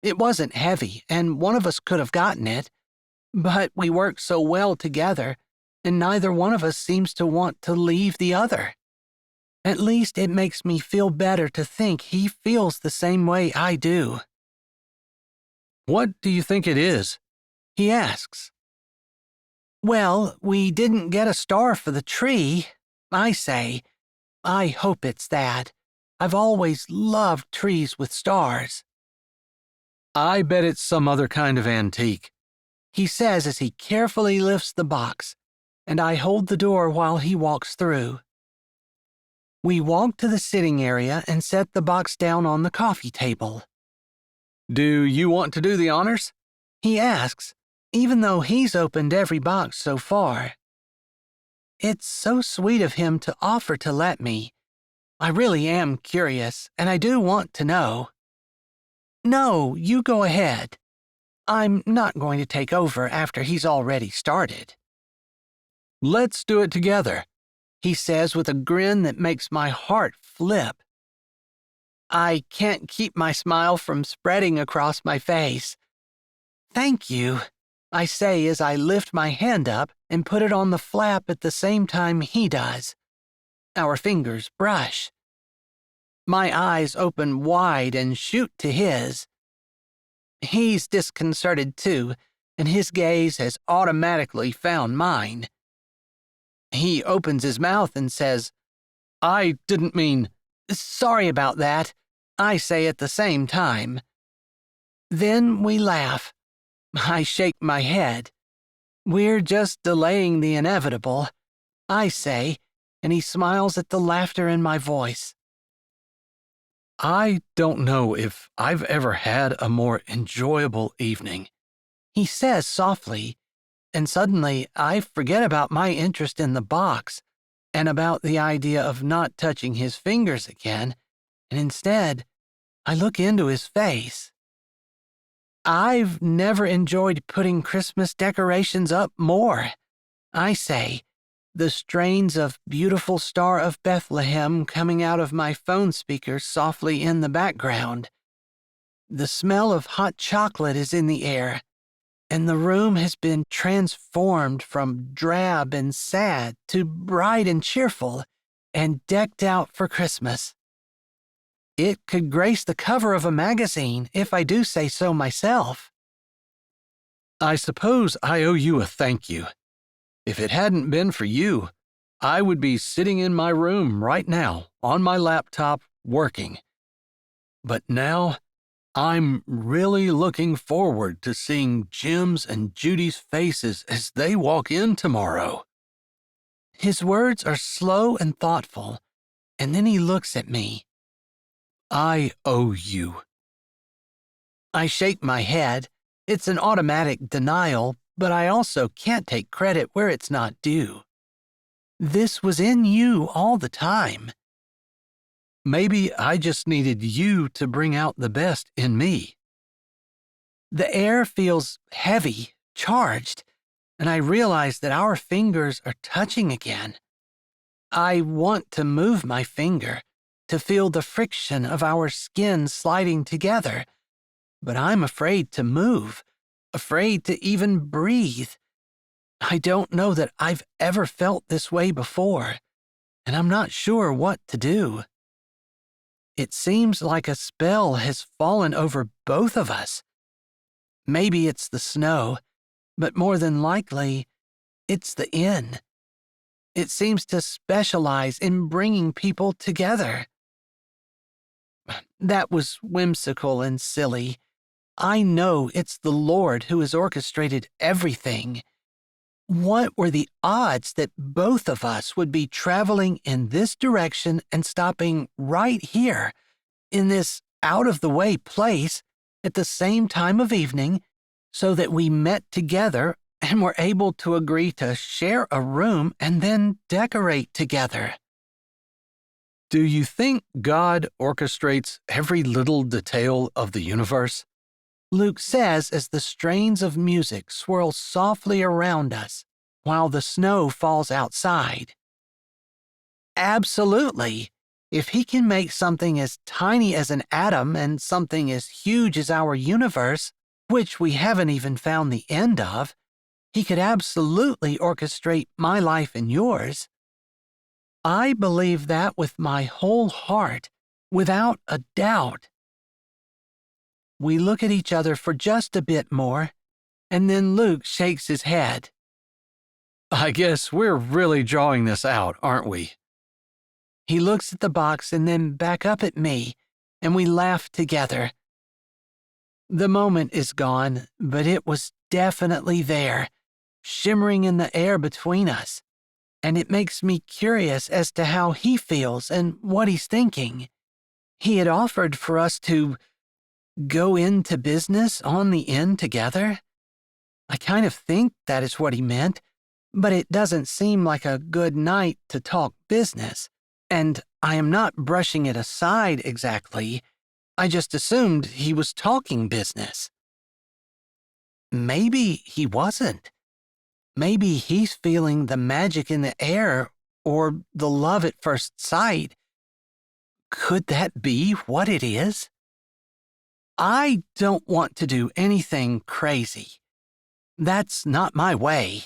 Speaker 2: It wasn't heavy, and one of us could have gotten it. But we work so well together, and neither one of us seems to want to leave the other. At least it makes me feel better to think he feels the same way I do.
Speaker 1: What do you think it is?
Speaker 2: He asks. Well, we didn't get a star for the tree, I say. I hope it's that. I've always loved trees with stars.
Speaker 1: I bet it's some other kind of antique,
Speaker 2: he says as he carefully lifts the box, and I hold the door while he walks through. We walk to the sitting area and set the box down on the coffee table.
Speaker 1: Do you want to do the honors?
Speaker 2: He asks, even though he's opened every box so far. It's so sweet of him to offer to let me. I really am curious, and I do want to know. No, you go ahead. I'm not going to take over after he's already started.
Speaker 1: Let's do it together,
Speaker 2: he says with a grin that makes my heart flip. I can't keep my smile from spreading across my face. Thank you, I say as I lift my hand up and put it on the flap at the same time he does. Our fingers brush. My eyes open wide and shoot to his. He's disconcerted too, and his gaze has automatically found mine. He opens his mouth and says,
Speaker 1: I didn't mean...
Speaker 2: Sorry about that, I say at the same time. Then we laugh. I shake my head. We're just delaying the inevitable, I say, and he smiles at the laughter in my voice.
Speaker 1: I don't know if I've ever had a more enjoyable evening,
Speaker 2: he says softly, and suddenly I forget about my interest in the box and about the idea of not touching his fingers again, and instead, I look into his face. I've never enjoyed putting Christmas decorations up more, I say, the strains of Beautiful Star of Bethlehem coming out of my phone speakers softly in the background. The smell of hot chocolate is in the air, and the room has been transformed from drab and sad to bright and cheerful and decked out for Christmas. It could grace the cover of a magazine if I do say so myself.
Speaker 1: I suppose I owe you a thank you. If it hadn't been for you, I would be sitting in my room right now on my laptop working. But now, I'm really looking forward to seeing Jim's and Judy's faces as they walk in tomorrow.
Speaker 2: His words are slow and thoughtful, and then he looks at me.
Speaker 1: I owe you.
Speaker 2: I shake my head. It's an automatic denial, but I also can't take credit where it's not due. This was in you all the time.
Speaker 1: Maybe I just needed you to bring out the best in me.
Speaker 2: The air feels heavy, charged, and I realize that our fingers are touching again. I want to move my finger, to feel the friction of our skin sliding together, but I'm afraid to move, afraid to even breathe. I don't know that I've ever felt this way before, and I'm not sure what to do. It seems like a spell has fallen over both of us. Maybe it's the snow, but more than likely, it's the inn. It seems to specialize in bringing people together. That was whimsical and silly. I know it's the Lord who has orchestrated everything. What were the odds that both of us would be traveling in this direction and stopping right here, in this out-of-the-way place, at the same time of evening, so that we met together and were able to agree to share a room and then decorate together?
Speaker 1: Do you think God orchestrates every little detail of the universe?
Speaker 2: Luke says as the strains of music swirl softly around us while the snow falls outside. Absolutely. If he can make something as tiny as an atom and something as huge as our universe, which we haven't even found the end of, he could absolutely orchestrate my life and yours. I believe that with my whole heart, without a doubt. We look at each other for just a bit more, and then Luke shakes his head.
Speaker 1: I guess we're really drawing this out, aren't we?
Speaker 2: He looks at the box and then back up at me, and we laugh together. The moment is gone, but it was definitely there, shimmering in the air between us, and it makes me curious as to how he feels and what he's thinking. He had offered for us to go into business on the inn together. I kind of think that is what he meant, but it doesn't seem like a good night to talk business, and I am not brushing it aside exactly. I just assumed he was talking business. Maybe he wasn't. Maybe he's feeling the magic in the air or the love at first sight. Could that be what it is? I don't want to do anything crazy. That's not my way.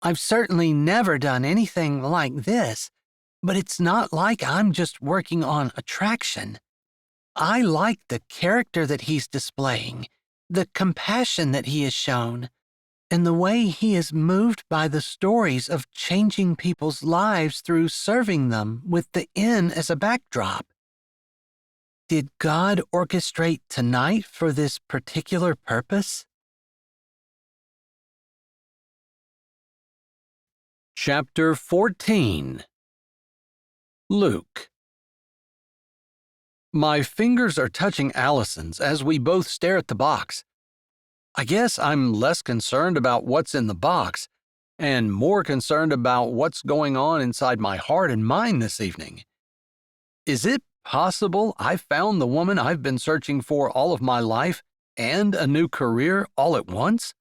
Speaker 2: I've certainly never done anything like this, but it's not like I'm just working on attraction. I like the character that he's displaying, the compassion that he has shown, and the way he is moved by the stories of changing people's lives through serving them with the inn as a backdrop. Did God orchestrate tonight for this particular purpose?
Speaker 1: Chapter 14. Luke. My fingers are touching Allison's as we both stare at the box. I guess I'm less concerned about what's in the box and more concerned about what's going on inside my heart and mind this evening. Is it possible I found the woman I've been searching for all of my life and a new career all at once?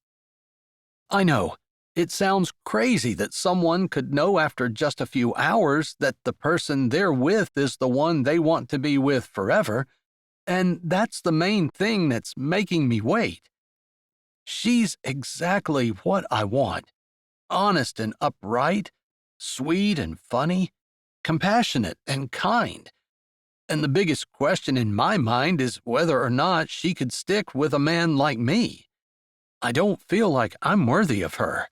Speaker 1: I know, it sounds crazy that someone could know after just a few hours that the person they're with is the one they want to be with forever, and that's the main thing that's making me wait. She's exactly what I want. Honest and upright, sweet and funny, compassionate and kind. And the biggest question in my mind is whether or not she could stick with a man like me. I don't feel like I'm worthy of her.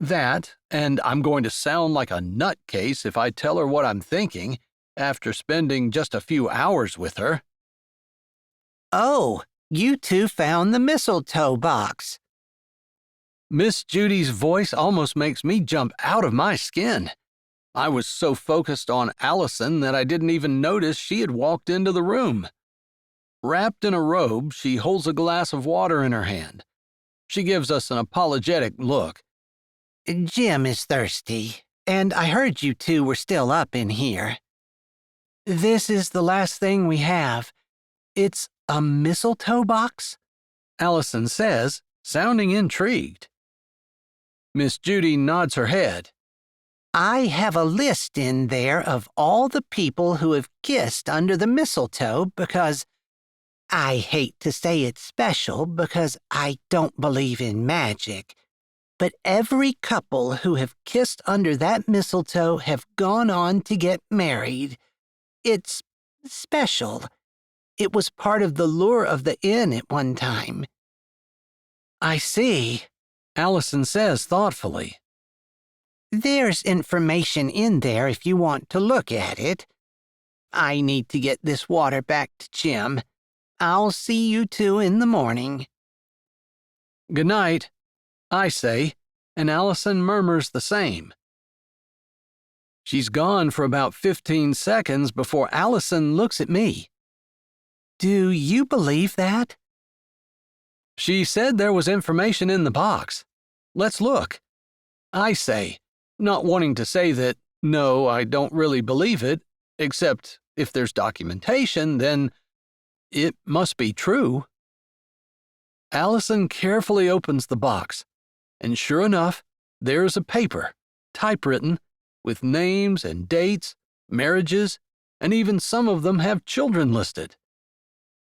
Speaker 1: That, and I'm going to sound like a nutcase if I tell her what I'm thinking after spending just a few hours with her.
Speaker 2: Oh, you two found the mistletoe box.
Speaker 1: Miss Judy's voice almost makes me jump out of my skin. I was so focused on Allison that I didn't even notice she had walked into the room. Wrapped in a robe, she holds a glass of water in her hand. She gives us an apologetic look.
Speaker 2: Jim is thirsty, and I heard you two were still up in here. This is the last thing we have. It's a mistletoe box?
Speaker 1: Allison says, sounding intrigued. Miss Judy nods her head.
Speaker 2: I have a list in there of all the people who have kissed under the mistletoe because I hate to say it's special because I don't believe in magic, but every couple who have kissed under that mistletoe have gone on to get married. It's special. It was part of the lure of the inn at one time. I see,
Speaker 1: Allison says thoughtfully.
Speaker 2: There's information in there if you want to look at it. I need to get this water back to Jim. I'll see you two in the morning.
Speaker 1: Good night, I say, and Allison murmurs the same. She's gone for about 15 seconds before Allison looks at me.
Speaker 2: Do you believe that?
Speaker 1: She said there was information in the box. Let's look, I say, not wanting to say that, no, I don't really believe it, except if there's documentation, then it must be true. Allison carefully opens the box, and sure enough, there's a paper, typewritten, with names and dates, marriages, and even some of them have children listed.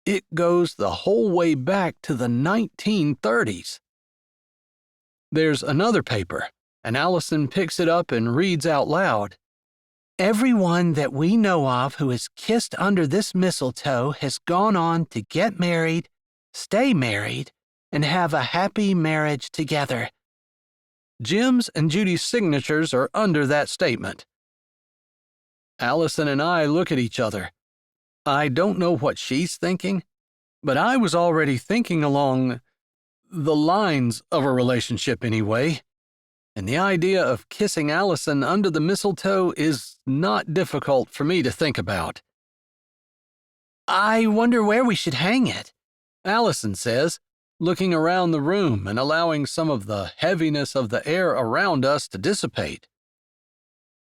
Speaker 1: It goes the whole way back to the 1930s. There's another paper, and Allison picks it up and reads out loud.
Speaker 2: Everyone that we know of who has kissed under this mistletoe has gone on to get married, stay married, and have a happy marriage together.
Speaker 1: Jim's and Judy's signatures are under that statement. Allison and I look at each other. I don't know what she's thinking, but I was already thinking along the lines of a relationship anyway, and the idea of kissing Allison under the mistletoe is not difficult for me to think about.
Speaker 2: I wonder where we should hang it,
Speaker 1: Allison says, looking around the room and allowing some of the heaviness of the air around us to dissipate.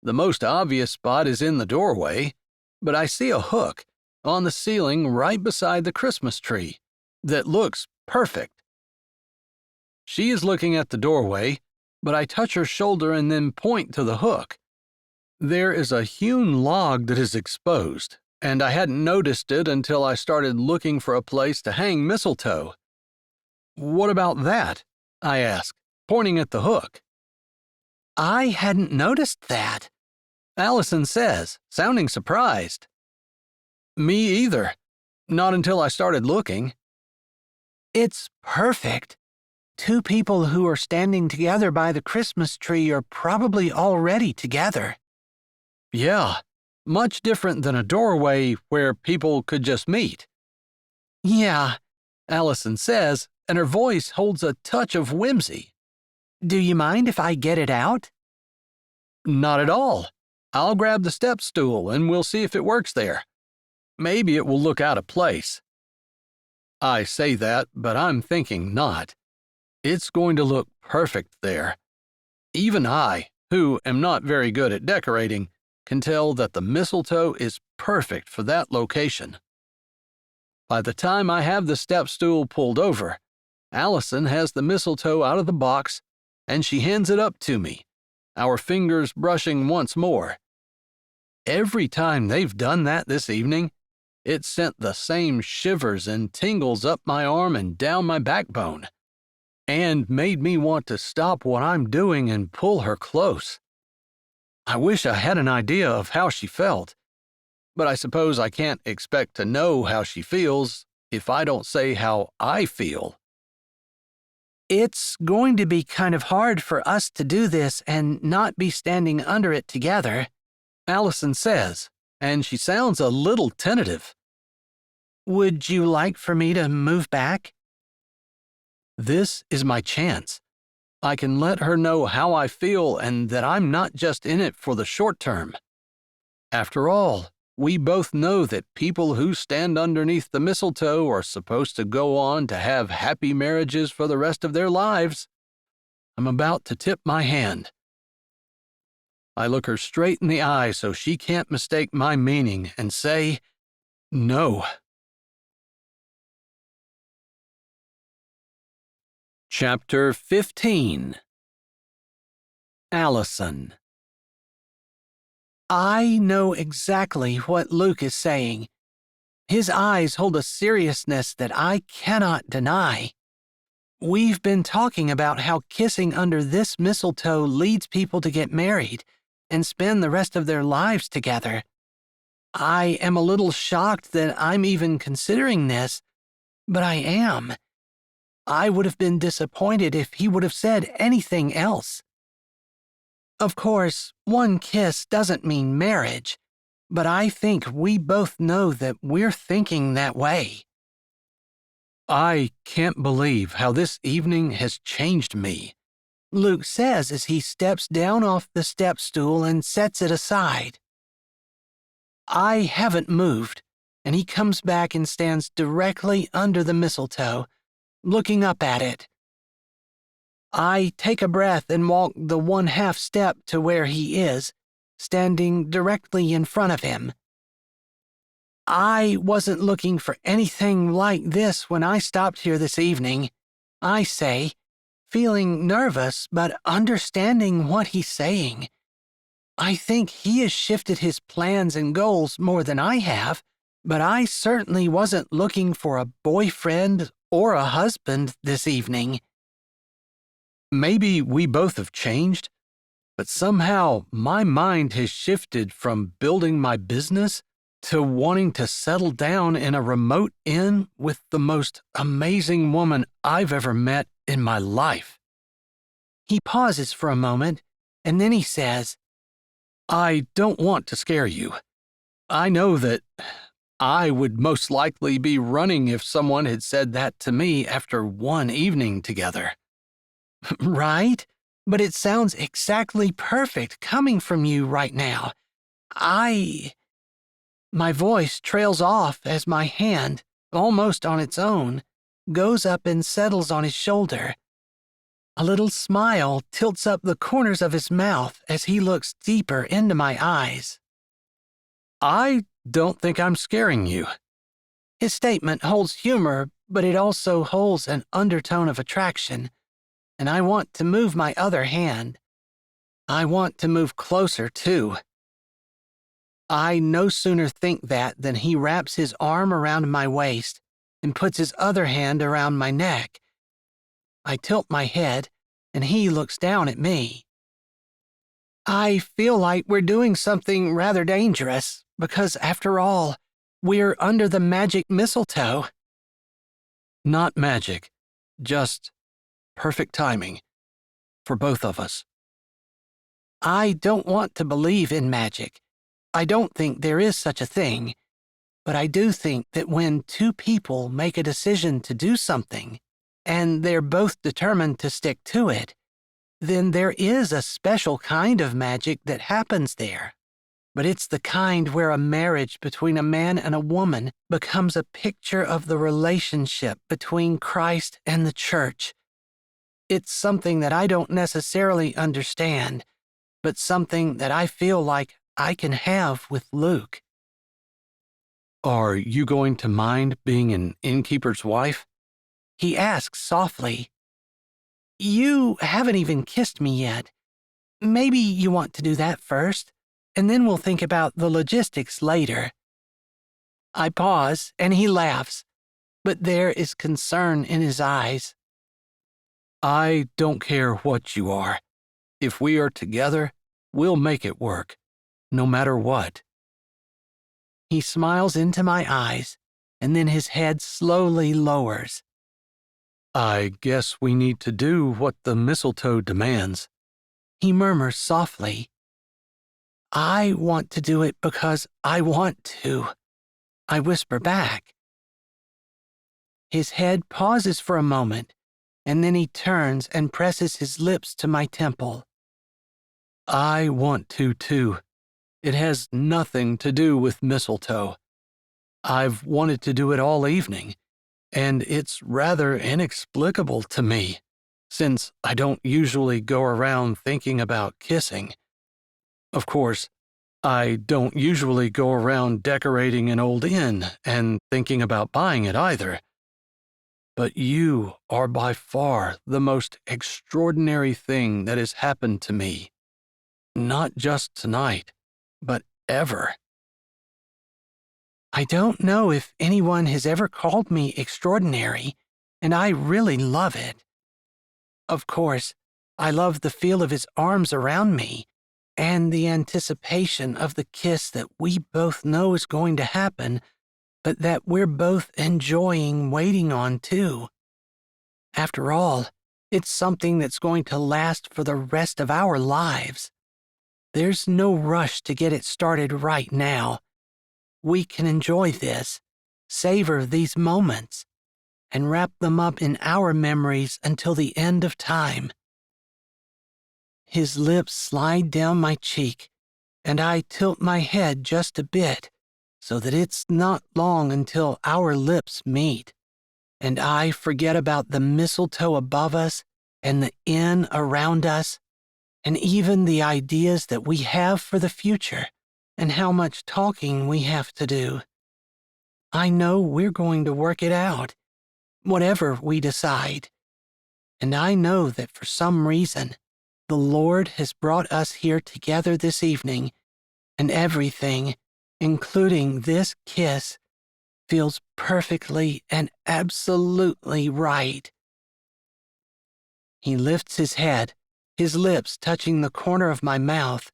Speaker 1: The most obvious spot is in the doorway, but I see a hook on the ceiling right beside the Christmas tree that looks perfect. She is looking at the doorway, but I touch her shoulder and then point to the hook. There is a hewn log that is exposed, and I hadn't noticed it until I started looking for a place to hang mistletoe. What about that? I ask, pointing at the hook.
Speaker 2: I hadn't noticed that,
Speaker 1: Allison says, sounding surprised. Me either. Not until I started looking.
Speaker 2: It's perfect. Two people who are standing together by the Christmas tree are probably already together.
Speaker 1: Yeah, much different than a doorway where people could just meet.
Speaker 2: Yeah,
Speaker 1: Allison says, and her voice holds a touch of whimsy.
Speaker 2: Do you mind if I get it out?
Speaker 1: Not at all. I'll grab the step stool and we'll see if it works there. Maybe it will look out of place. I say that, but I'm thinking not. It's going to look perfect there. Even I, who am not very good at decorating, can tell that the mistletoe is perfect for that location. By the time I have the step stool pulled over, Allison has the mistletoe out of the box, and she hands it up to me, our fingers brushing once more. Every time they've done that this evening, it sent the same shivers and tingles up my arm and down my backbone, and made me want to stop what I'm doing and pull her close. I wish I had an idea of how she felt, but I suppose I can't expect to know how she feels if I don't say how I feel.
Speaker 2: It's going to be kind of hard for us to do this and not be standing under it together,
Speaker 1: Allison says, and she sounds a little tentative.
Speaker 2: Would you like for me to move back?
Speaker 1: This is my chance. I can let her know how I feel and that I'm not just in it for the short term. After all, we both know that people who stand underneath the mistletoe are supposed to go on to have happy marriages for the rest of their lives. I'm about to tip my hand. I look her straight in the eye so she can't mistake my meaning and say, no. Chapter 15. Allison.
Speaker 2: I know exactly what Luke is saying. His eyes hold a seriousness that I cannot deny. We've been talking about how kissing under this mistletoe leads people to get married and spend the rest of their lives together. I am a little shocked that I'm even considering this, but I am. I would have been disappointed if he would have said anything else. Of course, one kiss doesn't mean marriage, but I think we both know that we're thinking that way.
Speaker 1: I can't believe how this evening has changed me,
Speaker 2: Luke says as he steps down off the step stool and sets it aside. I haven't moved, and he comes back and stands directly under the mistletoe, looking up at it. I take a breath and walk the 1/2 step to where he is, standing directly in front of him. I wasn't looking for anything like this when I stopped here this evening, I say, feeling nervous but understanding what he's saying. I think he has shifted his plans and goals more than I have, but I certainly wasn't looking for a boyfriend or a husband this evening.
Speaker 1: Maybe we both have changed, but somehow my mind has shifted from building my business to wanting to settle down in a remote inn with the most amazing woman I've ever met in my life.
Speaker 2: He pauses for a moment, and then he says,
Speaker 1: I don't want to scare you. I know that I would most likely be running if someone had said that to me after one evening together.
Speaker 2: Right? But it sounds exactly perfect coming from you right now. My voice trails off as my hand, almost on its own, goes up and settles on his shoulder. A little smile tilts up the corners of his mouth as he looks deeper into my eyes.
Speaker 1: I don't think I'm scaring you.
Speaker 2: His statement holds humor, but it also holds an undertone of attraction, and I want to move my other hand. I want to move closer, too. I no sooner think that than he wraps his arm around my waist and puts his other hand around my neck. I tilt my head, and he looks down at me. I feel like we're doing something rather dangerous, because after all, we're under the magic mistletoe.
Speaker 1: Not magic, just perfect timing for both of us.
Speaker 2: I don't want to believe in magic. I don't think there is such a thing, but I do think that when two people make a decision to do something, and they're both determined to stick to it, then there is a special kind of magic that happens there. But it's the kind where a marriage between a man and a woman becomes a picture of the relationship between Christ and the church. It's something that I don't necessarily understand, but something that I feel like I can have with Luke.
Speaker 1: Are you going to mind being an innkeeper's wife?
Speaker 2: He asks softly. You haven't even kissed me yet. Maybe you want to do that first, and then we'll think about the logistics later. I pause, and he laughs, but there is concern in his eyes.
Speaker 1: I don't care what you are. If we are together, we'll make it work, no matter what.
Speaker 2: He smiles into my eyes, and then his head slowly lowers.
Speaker 1: I guess we need to do what the mistletoe demands.
Speaker 2: He murmurs softly. I want to do it because I want to. I whisper back. His head pauses for a moment, and then he turns and presses his lips to my temple.
Speaker 1: I want to, too. It has nothing to do with mistletoe. I've wanted to do it all evening, and it's rather inexplicable to me, since I don't usually go around thinking about kissing. Of course, I don't usually go around decorating an old inn and thinking about buying it either. But you are by far the most extraordinary thing that has happened to me. Not just tonight, but ever.
Speaker 2: I don't know if anyone has ever called me extraordinary, and I really love it. Of course, I love the feel of his arms around me, and the anticipation of the kiss that we both know is going to happen, but that we're both enjoying waiting on too. After all, it's something that's going to last for the rest of our lives. There's no rush to get it started right now. We can enjoy this, savor these moments, and wrap them up in our memories until the end of time. His lips slide down my cheek, and I tilt my head just a bit so that it's not long until our lips meet, and I forget about the mistletoe above us and the inn around us, and even the ideas that we have for the future and how much talking we have to do. I know we're going to work it out, whatever we decide, and I know that for some reason, the Lord has brought us here together this evening, and everything, including this kiss, feels perfectly and absolutely right. He lifts his head, his lips touching the corner of my mouth,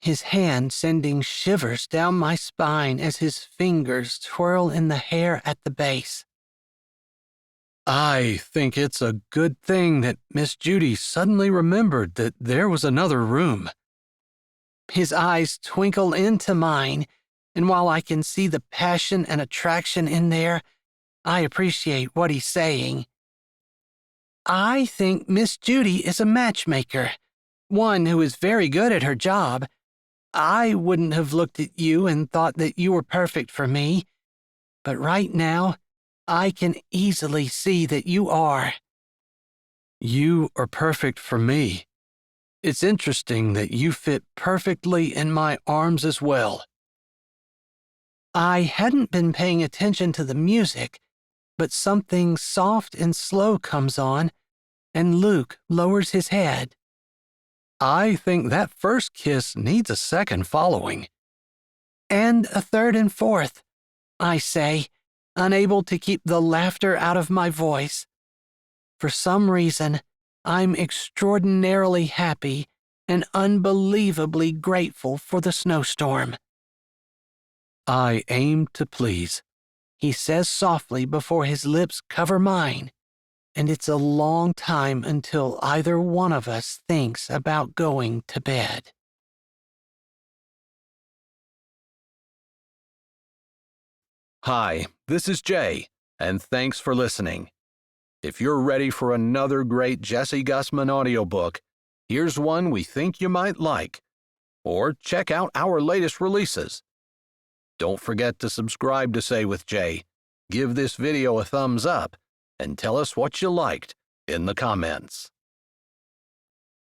Speaker 2: his hand sending shivers down my spine as his fingers twirl in the hair at the base.
Speaker 1: I think it's a good thing that Miss Judy suddenly remembered that there was another room.
Speaker 2: His eyes twinkle into mine, and while I can see the passion and attraction in there, I appreciate what he's saying. I think Miss Judy is a matchmaker, one who is very good at her job. I wouldn't have looked at you and thought that you were perfect for me, but right now, I can easily see that you are.
Speaker 1: You are perfect for me. It's interesting that you fit perfectly in my arms as well.
Speaker 2: I hadn't been paying attention to the music, but something soft and slow comes on, and Luke lowers his head.
Speaker 1: I think that first kiss needs a second following.
Speaker 2: And a third and fourth, I say, unable to keep the laughter out of my voice. For some reason, I'm extraordinarily happy and unbelievably grateful for the snowstorm.
Speaker 1: I aim to please,
Speaker 2: he says softly before his lips cover mine, and it's a long time until either one of us thinks about going to bed.
Speaker 1: Hi, this is Jay, and thanks for listening. If you're ready for another great Jessie Gussman audiobook, here's one we think you might like. Or check out our latest releases. Don't forget to subscribe to Say with Jay, give this video a thumbs up, and tell us what you liked in the comments.